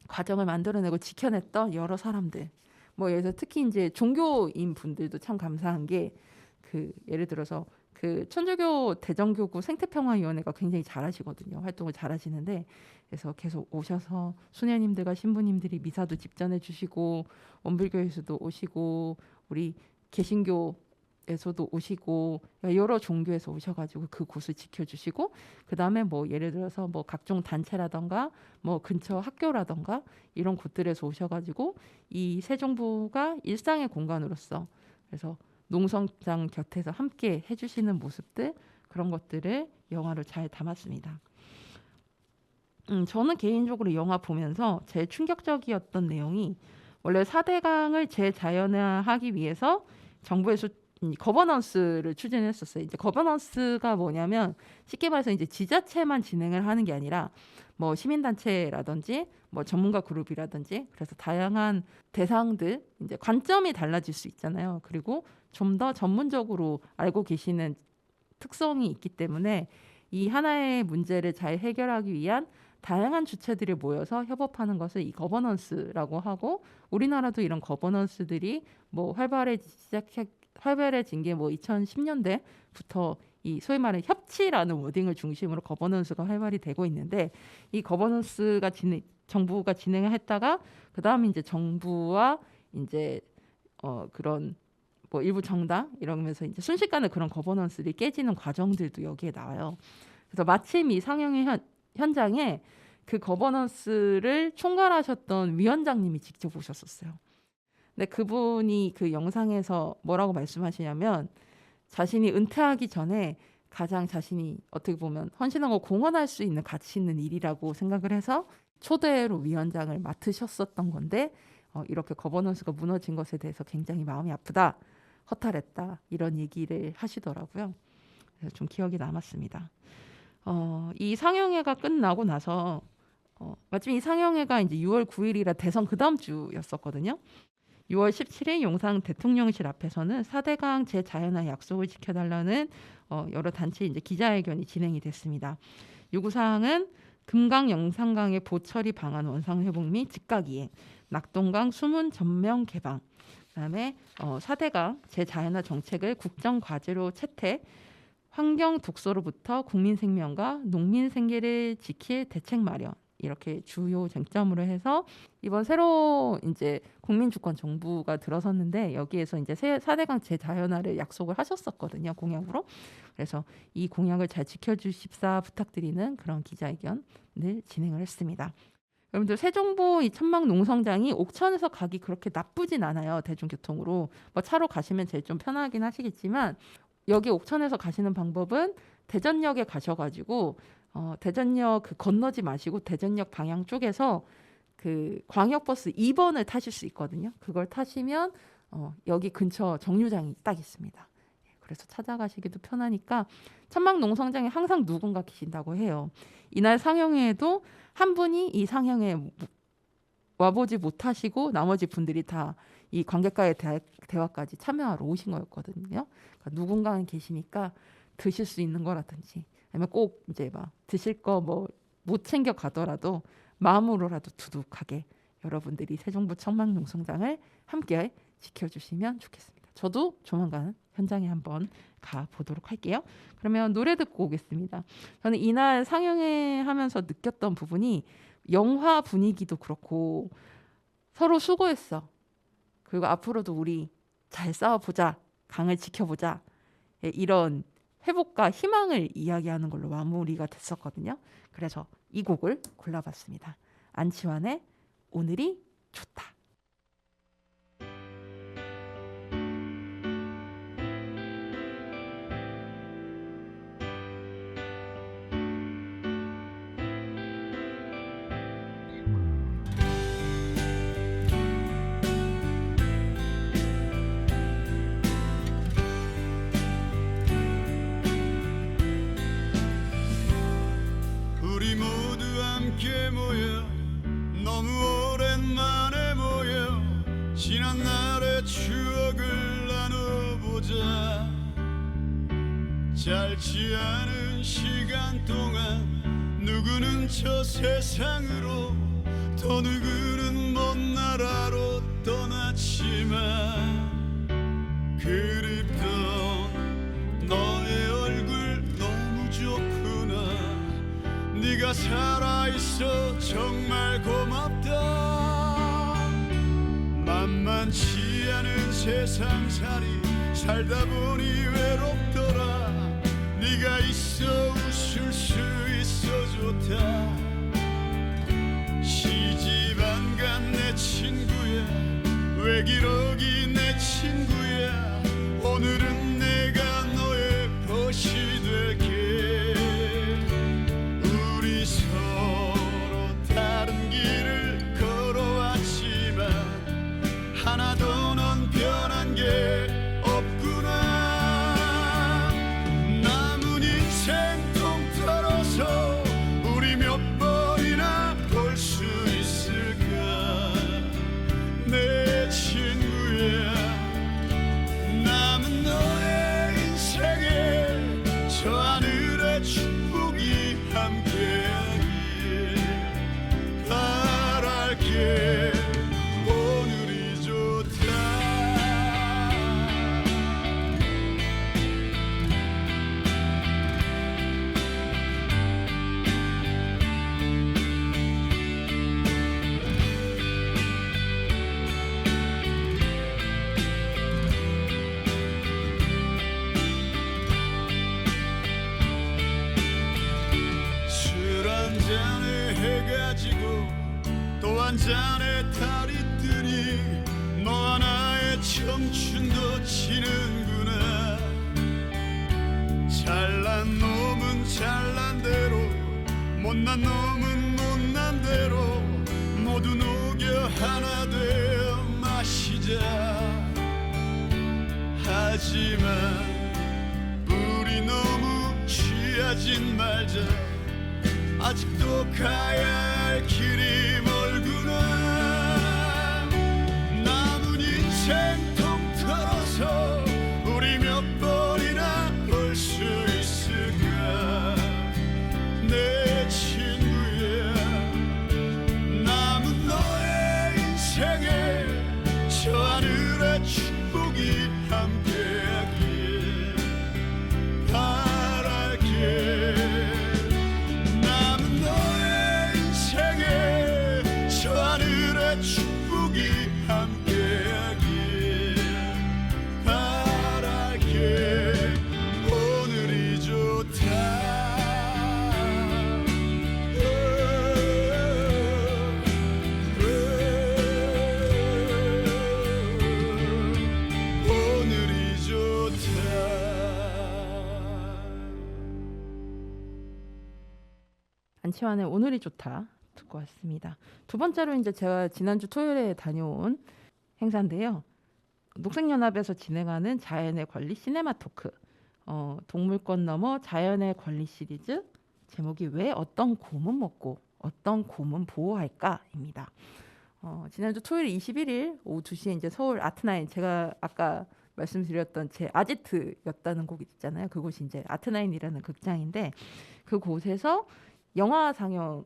과정을 만들어내고 지켜냈던 여러 사람들 뭐 예를 들어 특히 이제 종교인 분들도 참 감사한 게 그 예를 들어서 그 천주교 대정교구 생태평화위원회가 굉장히 잘하시거든요. 활동을 잘하시는데 그래서 계속 오셔서 수녀님들과 신부님들이 미사도 집전해 주시고 원불교에서도 오시고 우리 개신교에서도 오시고 여러 종교에서 오셔가지고 그 곳을 지켜주시고 그 다음에 뭐 예를 들어서 뭐 각종 단체라던가 뭐 근처 학교라던가 이런 곳들에서 오셔가지고 이 새 정부가 일상의 공간으로서 그래서 농성장 곁에서 함께 해주시는 모습들 그런 것들을 영화로 잘 담았습니다. 저는 개인적으로 영화 보면서 제일 충격적이었던 내용이 원래 4대강을 재자연화하기 위해서 정부에서 거버넌스를 추진했었어요. 이제 거버넌스가 뭐냐면 쉽게 말해서 이제 지자체만 진행을 하는 게 아니라 뭐 시민단체라든지 뭐 전문가 그룹이라든지 그래서 다양한 대상들 이제 관점이 달라질 수 있잖아요. 그리고 좀 더 전문적으로 알고 계시는 특성이 있기 때문에 이 하나의 문제를 잘 해결하기 위한 다양한 주체들이 모여서 협업하는 것을 이 거버넌스라고 하고 우리나라도 이런 거버넌스들이 뭐 활발해진 게 뭐 2010년대부터 이 소위 말하는 협치라는 워딩을 중심으로 거버넌스가 활발히 되고 있는데 이 거버넌스가 정부가 진행을 했다가 그 다음에 이제 정부와 이제 그런 뭐 일부 정당 이러면서 이제 순식간에 그런 거버넌스들이 깨지는 과정들도 여기에 나와요. 그래서 마침 이 상영회 현장에 그 거버넌스를 총괄하셨던 위원장님이 직접 오셨었어요. 근데 그분이 그 영상에서 뭐라고 말씀하시냐면 자신이 은퇴하기 전에 가장 자신이 어떻게 보면 헌신하고 공헌할 수 있는 가치 있는 일이라고 생각을 해서 초대로 위원장을 맡으셨었던 건데 이렇게 거버넌스가 무너진 것에 대해서 굉장히 마음이 아프다, 허탈했다 이런 얘기를 하시더라고요. 그래서 좀 기억이 남았습니다. 이 상영회가 끝나고 나서 마침 이 상영회가 이제 6월 9일이라 대선 그 다음 주였었거든요. 6월 17일 용산 대통령실 앞에서는 4대강 재자연화 약속을 지켜달라는 여러 단체 이제 기자회견이 진행이 됐습니다. 요구사항은 금강 영산강의 보처리 방안 원상 회복 및 즉각 이행, 낙동강 수문 전면 개방, 그다음에 4대강 재자연화 정책을 국정 과제로 채택, 환경 독소로부터 국민 생명과 농민 생계를 지킬 대책 마련. 이렇게 주요 쟁점으로 해서 이번 새로 이제 국민주권 정부가 들어섰는데 여기에서 이제 4대강 재자연화를 약속을 하셨었거든요, 공약으로. 그래서 이 공약을 잘 지켜주십사 부탁드리는 그런 기자회견을 진행을 했습니다. 여러분들 세종보 이 천막 농성장이 옥천에서 가기 그렇게 나쁘진 않아요, 대중교통으로. 뭐 차로 가시면 제일 좀 편하긴 하시겠지만 여기 옥천에서 가시는 방법은 대전역에 가셔가지고 대전역 그 건너지 마시고 대전역 방향 쪽에서 그 광역버스 2번을 타실 수 있거든요. 그걸 타시면 여기 근처 정류장이 딱 있습니다. 그래서 찾아가시기도 편하니까 천막 농성장에 항상 누군가 계신다고 해요. 이날 상영회에도 한 분이 이 상영회에 와보지 못하시고 나머지 분들이 다 이 관객과의 대화까지 참여하러 오신 거였거든요. 그러니까 누군가는 계시니까 드실 수 있는 거라든지 아니면 꼭 이제 막 드실 거 뭐 못 챙겨 가더라도 마음으로라도 두둑하게 여러분들이 세종보 천막 농성장을 함께 지켜주시면 좋겠습니다. 저도 조만간 현장에 한번 가보도록 할게요. 그러면 노래 듣고 오겠습니다. 저는 이날 상영회 하면서 느꼈던 부분이 영화 분위기도 그렇고 서로 수고했어. 그리고 앞으로도 우리 잘 싸워보자. 강을 지켜보자. 이런 회복과 희망을 이야기하는 걸로 마무리가 됐었거든요. 그래서 이 곡을 골라봤습니다. 안치환의 오늘이 좋다. 우리 모두 함께 모여 너무 오랜만에 모여 지난 날의 추억을 나눠보자. 짧지 않은 시간 동안 누구는 저 세상으로 또 누구는 먼 나라로 떠났지만 그립던 너의 얼굴 너무 좋구나. 네가 살아있어 정말 고맙다. 만만치 않은 세상살이 살다 보니 외롭더라. 네가 있어 웃을 수 있어 좋다. 시집 안 간 내 친구야, 외기록이 내 친구야. 오늘은 내가 너의 벗이 될게. 우리 서로 다른 길을 걸어왔지만 하나도 넌 변한 게 없구나. 남은 인생 통틀어서 우리 몇 번이나 볼 수 있을까. 내 친구야, 한 잔의 달이 뜨니 너와 나의 청춘도 지는구나. 잘난 놈은 잘난 대로, 못난 놈은 못난 대로 모두 녹여 하나 되어 마시자. 하지만 우리 너무 취하진 말자. 아직도 가야 할 길이 멀구나. 남은 인생 통틀어서 우리 몇 번이나 볼 수 있을까. 내 친구야, 남은 너의 인생에 저 하늘의 축복이 함께하길 바랄게. 남은 너의 인생에 저 하늘의 축복이 함께하길 바랄게. 오늘이 좋다. 오늘이 좋다. 안치환의 오늘이 좋다 듣고 왔습니다. 두 번째로 이제 제가 지난주 토요일에 다녀온 행사인데요. 녹색연합에서 진행하는 자연의 권리 시네마 토크, 동물권 넘어 자연의 권리 시리즈, 제목이 왜 어떤 곰은 먹고 어떤 곰은 보호할까입니다. 지난주 토요일 21일 오후 2시에 이제 서울 아트나인, 제가 아까 말씀드렸던 제 아지트였다는 곡 있잖아요. 그곳이 이제 아트나인이라는 극장인데 그곳에서 영화 상영을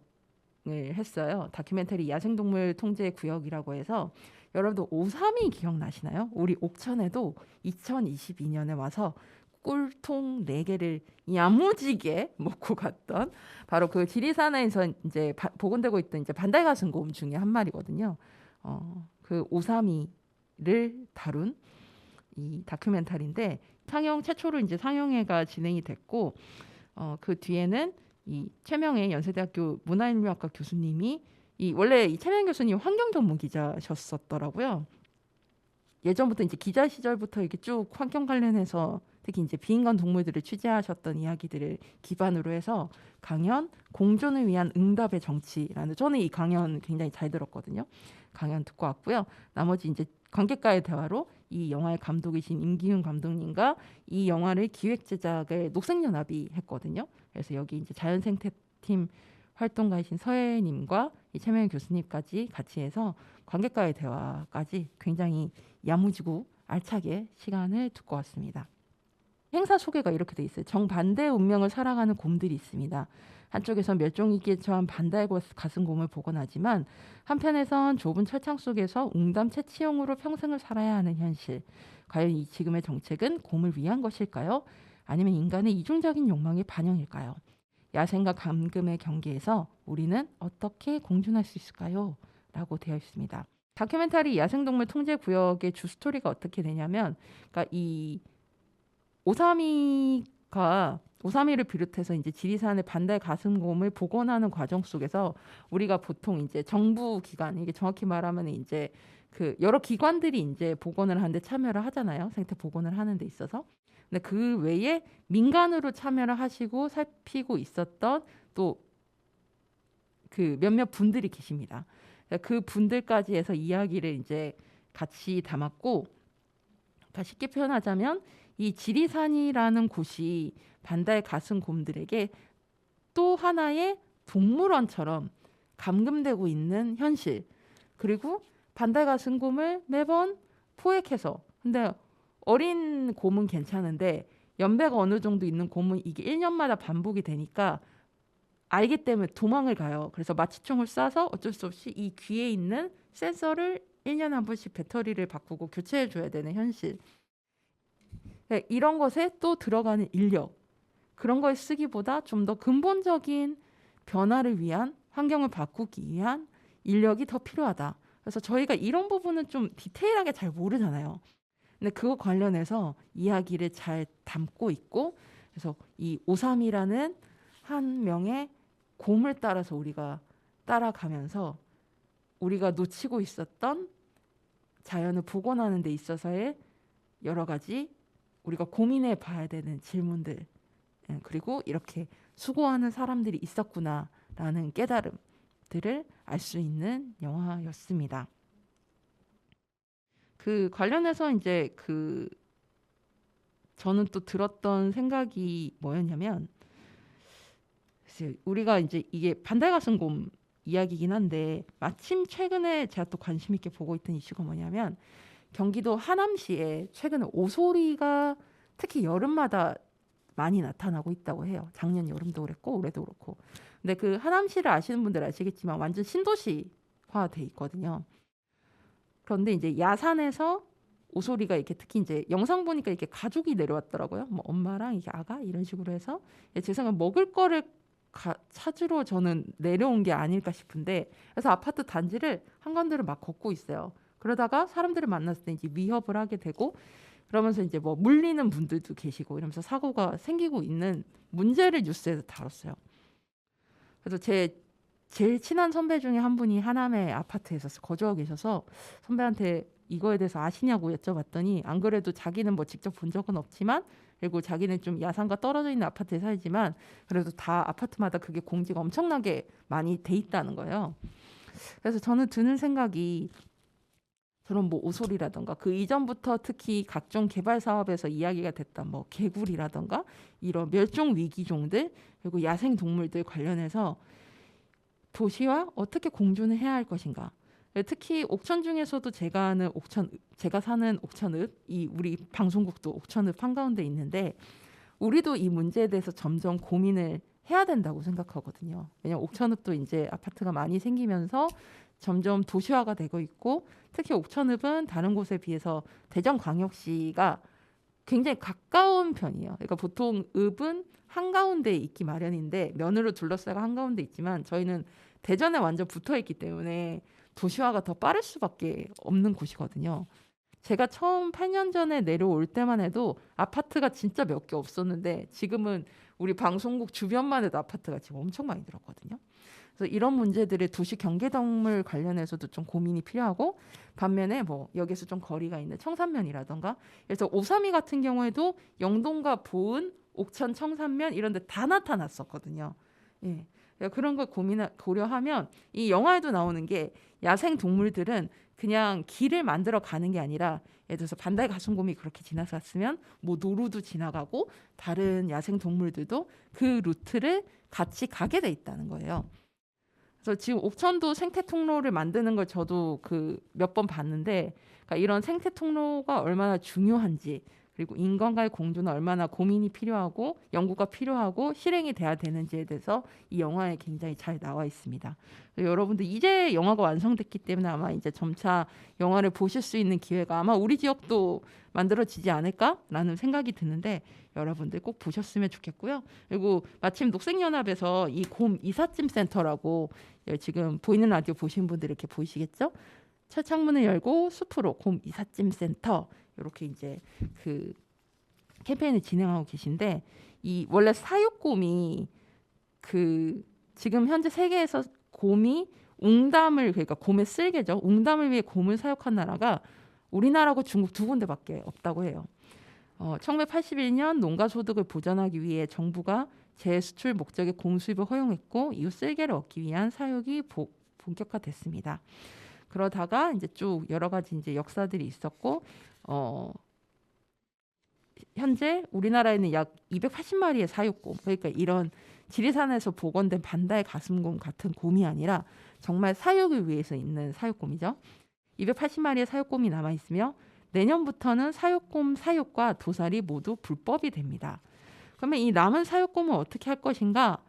했어요. 다큐멘터리 야생동물 통제 구역이라고 해서, 여러분들 오삼이 기억나시나요? 우리 옥천에도 2022년에 와서 꿀통 4개를 야무지게 먹고 갔던 바로 그 지리산에서 이제 복원되고 있던 이제 반달가슴곰 중에 한 마리거든요. 그 오삼이를 다룬 이 다큐멘터리인데 상영 최초로 이제 상영회가 진행이 됐고, 그 뒤에는 이 최명의 연세대학교 문화인류학과 교수님이 원래 이 최명 교수님 환경 전문 기자셨었더라고요. 예전부터 이제 기자 시절부터 이렇게 쭉 환경 관련해서 특히 이제 비인간 동물들을 취재하셨던 이야기들을 기반으로 해서 강연 공존을 위한 응답의 정치라는, 저는 이 강연 굉장히 잘 들었거든요. 강연 듣고 왔고요. 나머지 이제 관객과의 대화로 이 영화의 감독이신 임기훈 감독님과 이 영화를 기획 제작을 녹색연합이 했거든요. 그래서 여기 이제 자연생태팀 활동가이신 서혜님과 이 최명희 교수님까지 같이 해서 관객과의 대화까지 굉장히 야무지고 알차게 시간을 듣고 왔습니다. 행사 소개가 이렇게 돼 있어요. 정반대의 운명을 살아가는 곰들이 있습니다. 한쪽에선 멸종위기에 처한 반달 가슴곰을 복원하지만 한편에선 좁은 철창 속에서 웅담 채취용으로 평생을 살아야 하는 현실. 과연 이 지금의 정책은 곰을 위한 것일까요? 아니면 인간의 이중적인 욕망의 반영일까요? 야생과 감금의 경계에서 우리는 어떻게 공존할 수 있을까요? 라고 되어 있습니다. 다큐멘터리 야생동물 통제구역의 주스토리가 어떻게 되냐면, 그러니까 이 오삼이를 비롯해서 이제 지리산의 반달 가슴곰을 복원하는 과정 속에서 우리가 보통 이제 정부 기관, 이게 정확히 말하면 이제 그 여러 기관들이 이제 복원을 하는데 참여를 하잖아요. 생태 복원을 하는 데 있어서. 근데 그 외에 민간으로 참여를 하시고 살피고 있었던 또 그 몇몇 분들이 계십니다. 그 분들까지 해서 이야기를 이제 같이 담았고, 그러니까 쉽게 표현하자면 이 지리산이라는 곳이 반달 가슴곰들에게 또 하나의 동물원처럼 감금되고 있는 현실, 그리고 반달 가슴곰을 매번 포획해서, 근데 어린 곰은 괜찮은데 연배가 어느 정도 있는 곰은 이게 1년마다 반복이 되니까 알기 때문에 도망을 가요. 그래서 마취총을 쏴서 어쩔 수 없이 이 귀에 있는 센서를 1년에 한 번씩 배터리를 바꾸고 교체해 줘야 되는 현실. 이런 것에 또 들어가는 인력, 그런 걸 쓰기보다 좀 더 근본적인 변화를 위한, 환경을 바꾸기 위한 인력이 더 필요하다. 그래서 저희가 이런 부분은 좀 디테일하게 잘 모르잖아요. 근데 그거 관련해서 이야기를 잘 담고 있고, 그래서 이 오삼이라는 한 명의 곰을 따라서 우리가 따라가면서 우리가 놓치고 있었던 자연을 복원하는 데 있어서의 여러 가지 우리가 고민해 봐야 되는 질문들, 그리고 이렇게 수고하는 사람들이 있었구나라는 깨달음들을 알 수 있는 영화였습니다. 그 관련해서 이제 저는 또 들었던 생각이 뭐였냐면, 글쎄요, 우리가 이제 이게 반달가슴곰 이야기긴 한데 마침 최근에 제가 또 관심 있게 보고 있던 이슈가 뭐냐면, 경기도 하남시에 최근에 오소리가 특히 여름마다 많이 나타나고 있다고 해요. 작년 여름도 그랬고 올해도 그렇고. 근데 그 하남시를 아시는 분들 아시겠지만 완전 신도시화돼 있거든요. 그런데 이제 야산에서 오소리가 이렇게 특히 이제 영상 보니까 이렇게 가족이 내려왔더라고요. 뭐 엄마랑 이게 아가 이런 식으로 해서 제 생각에 먹을 거를 찾으러 저는 내려온 게 아닐까 싶은데, 그래서 아파트 단지를 한가운데를 막 걷고 있어요. 그러다가 사람들을 만났을 때 이제 위협을 하게 되고, 그러면서 이제 뭐 물리는 분들도 계시고 이러면서 사고가 생기고 있는 문제를 뉴스에서 다뤘어요. 그래서 제 제일 친한 선배 중에 한 분이 하남의 아파트에서 거주하고 계셔서 선배한테 이거에 대해서 아시냐고 여쭤봤더니, 안 그래도 자기는 뭐 직접 본 적은 없지만, 그리고 자기는 좀 야산과 떨어져 있는 아파트에 살지만 그래도 다 아파트마다 그게 공지가 엄청나게 많이 돼 있다는 거예요. 그래서 저는 드는 생각이, 저는 뭐 오소리라던가 그 이전부터 특히 각종 개발 사업에서 이야기가 됐던 뭐 개구리라던가 이런 멸종 위기종들, 그리고 야생 동물들 관련해서 도시와 어떻게 공존을 해야 할 것인가. 특히 옥천 중에서도 제가 사는 옥천읍, 이 우리 방송국도 옥천읍 한가운데 있는데, 우리도 이 문제에 대해서 점점 고민을 해야 된다고 생각하거든요. 왜냐하면 옥천읍도 이제 아파트가 많이 생기면서 점점 도시화가 되고 있고, 특히 옥천읍은 다른 곳에 비해서 대전광역시가 굉장히 가까운 편이에요. 그러니까 보통 읍은 한가운데에 있기 마련인데, 면으로 둘러싸고 한가운데 있지만 저희는 대전에 완전 붙어 있기 때문에 도시화가 더 빠를 수밖에 없는 곳이거든요. 제가 처음 8년 전에 내려올 때만 해도 아파트가 진짜 몇 개 없었는데, 지금은 우리 방송국 주변만 해도 아파트가 지금 엄청 많이 들었거든요. 그래서 이런 문제들의 도시 경계동물 관련해서도 좀 고민이 필요하고, 반면에 뭐 여기서 좀 거리가 있는 청산면이라던가, 그래서 532 같은 경우에도 영동과 보은, 옥천, 청산면 이런 데 다 나타났었거든요. 예. 그런 걸 고려하면 이 영화에도 나오는 게, 야생 동물들은 그냥 길을 만들어 가는 게 아니라, 예를 들어서 반달가슴곰이 그렇게 지나갔으면 뭐 노루도 지나가고 다른 야생 동물들도 그 루트를 같이 가게 돼 있다는 거예요. 그래서 지금 옥천도 생태 통로를 만드는 걸 저도 몇 번 봤는데, 그러니까 이런 생태 통로가 얼마나 중요한지, 그리고 인간과의 공존은 얼마나 고민이 필요하고 연구가 필요하고 실행이 돼야 되는지에 대해서 이 영화에 굉장히 잘 나와 있습니다. 여러분들 이제 영화가 완성됐기 때문에 아마 이제 점차 영화를 보실 수 있는 기회가 아마 우리 지역도 만들어지지 않을까라는 생각이 드는데, 여러분들 꼭 보셨으면 좋겠고요. 그리고 마침 녹색연합에서 이 곰 이삿짐 센터라고, 지금 보이는 라디오 보신 분들 이렇게 보이시겠죠? 철창문을 열고 숲으로 곰 이삿짐 센터, 이렇게 이제 그 캠페인을 진행하고 계신데, 이 원래 사육곰이 지금 현재 세계에서 곰이 웅담을, 그러니까 곰의 쓸개죠, 웅담을 위해 곰을 사육한 나라가 우리나라하고 중국 두 군데밖에 없다고 해요. 1981년 농가 소득을 보전하기 위해 정부가 재수출 목적의 곰 수입을 허용했고, 이후 쓸개를 얻기 위한 사육이 본격화됐습니다. 그러다가 이제 쭉 여러 가지 이제 역사들이 있었고, 현재 우리나라에는 약 280마리의 사육곰, 그러니까 이런 지리산에서 복원된 반달가슴곰 같은 곰이 아니라 정말 사육을 위해서 있는 사육곰이죠. 280마리의 사육곰이 남아 있으며, 내년부터는 사육곰 사육과 도살이 모두 불법이 됩니다. 그러면 이 남은 사육곰은 어떻게 할 것인가?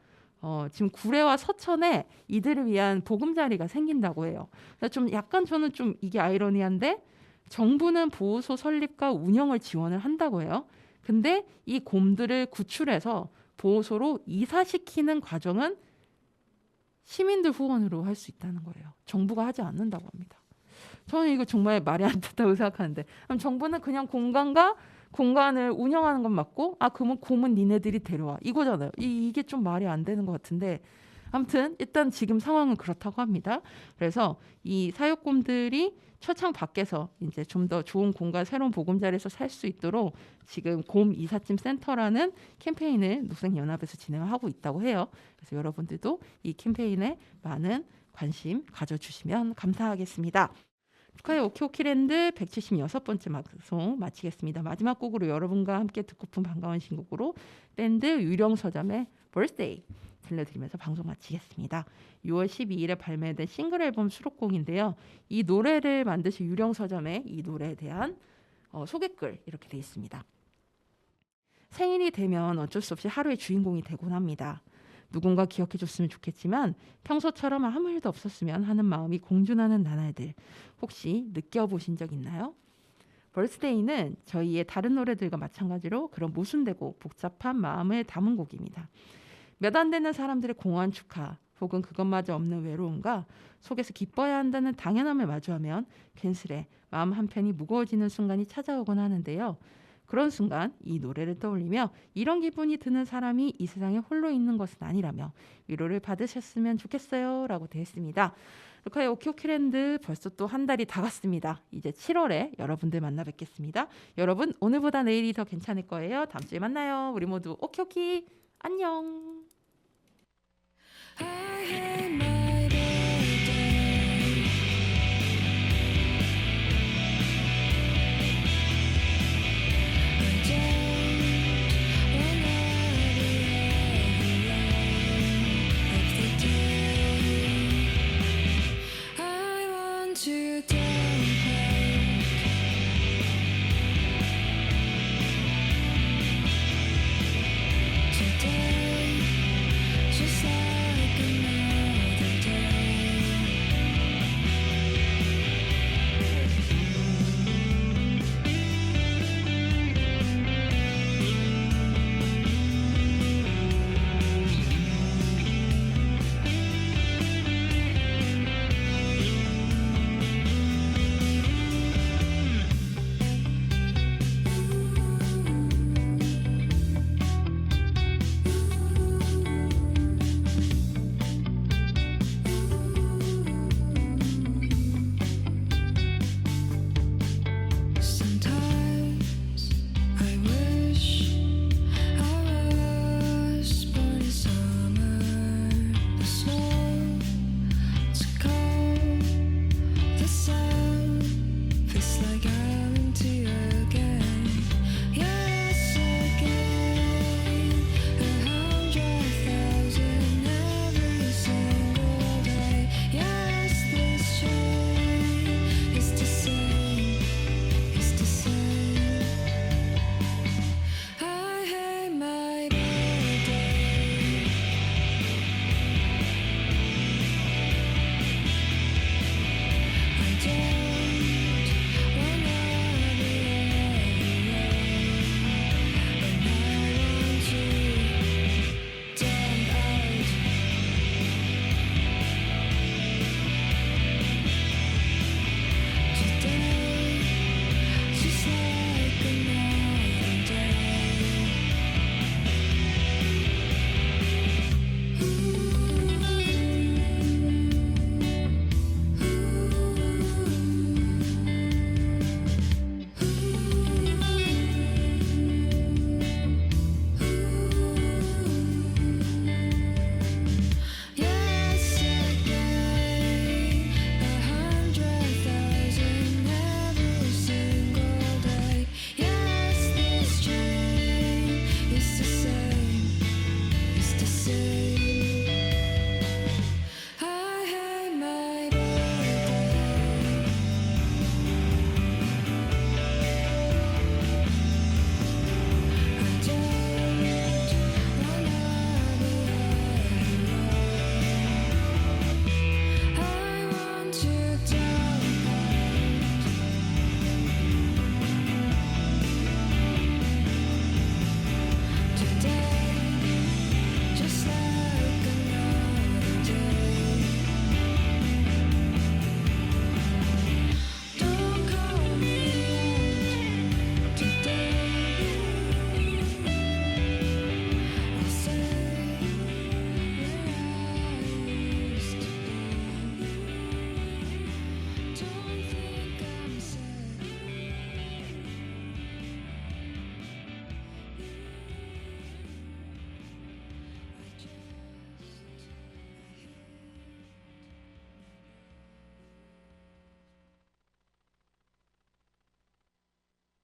지금 구례와 서천에 이들을 위한 보금자리가 생긴다고 해요. 좀 약간 저는 좀 이게 아이러니한데, 정부는 보호소 설립과 운영을 지원을 한다고 해요. 근데 이 곰들을 구출해서 보호소로 이사시키는 과정은 시민들 후원으로 할 수 있다는 거예요. 정부가 하지 않는다고 합니다. 저는 이거 정말 말이 안 된다고 생각하는데, 그럼 정부는 그냥 공간을 운영하는 건 맞고, 그러면 곰은 니네들이 데려와, 이거잖아요. 이게 좀 말이 안 되는 것 같은데, 아무튼 일단 지금 상황은 그렇다고 합니다. 그래서 이 사육곰들이 철창 밖에서 이제 좀 더 좋은 공간, 새로운 보금자리에서 살 수 있도록 지금 곰 이삿짐 센터라는 캠페인을 노생연합에서 진행을 하고 있다고 해요. 그래서 여러분들도 이 캠페인에 많은 관심 가져주시면 감사하겠습니다. 축하의 오키오키랜드 176번째 방송 마치겠습니다. 마지막 곡으로 여러분과 함께 듣고픈 반가운 신곡으로 밴드 유령 서점의 Birthday 들려드리면서 방송 마치겠습니다. 6월 12일에 발매된 싱글 앨범 수록곡인데요. 이 노래를 만드신 유령 서점에 이 노래에 대한 소개글 이렇게 돼 있습니다. 생일이 되면 어쩔 수 없이 하루의 주인공이 되곤 합니다. 누군가 기억해줬으면 좋겠지만 평소처럼 아무 일도 없었으면 하는 마음이 공존하는 나날들 혹시 느껴보신 적 있나요? 벌스데이는 저희의 다른 노래들과 마찬가지로 그런 모순되고 복잡한 마음을 담은 곡입니다. 몇 안 되는 사람들의 공허한 축하 혹은 그것마저 없는 외로움과 속에서 기뻐야 한다는 당연함을 마주하면 괜스레 마음 한편이 무거워지는 순간이 찾아오곤 하는데요. 그런 순간 이 노래를 떠올리며 이런 기분이 드는 사람이 이 세상에 홀로 있는 것은 아니라며 위로를 받으셨으면 좋겠어요 라고 되어 있습니다. 루카의 오키오키랜드 벌써 또 한 달이 다 갔습니다. 이제 7월에 여러분들 만나 뵙겠습니다. 여러분 오늘보다 내일이 더 괜찮을 거예요. 다음 주에 만나요. 우리 모두 오키오키 안녕. I had my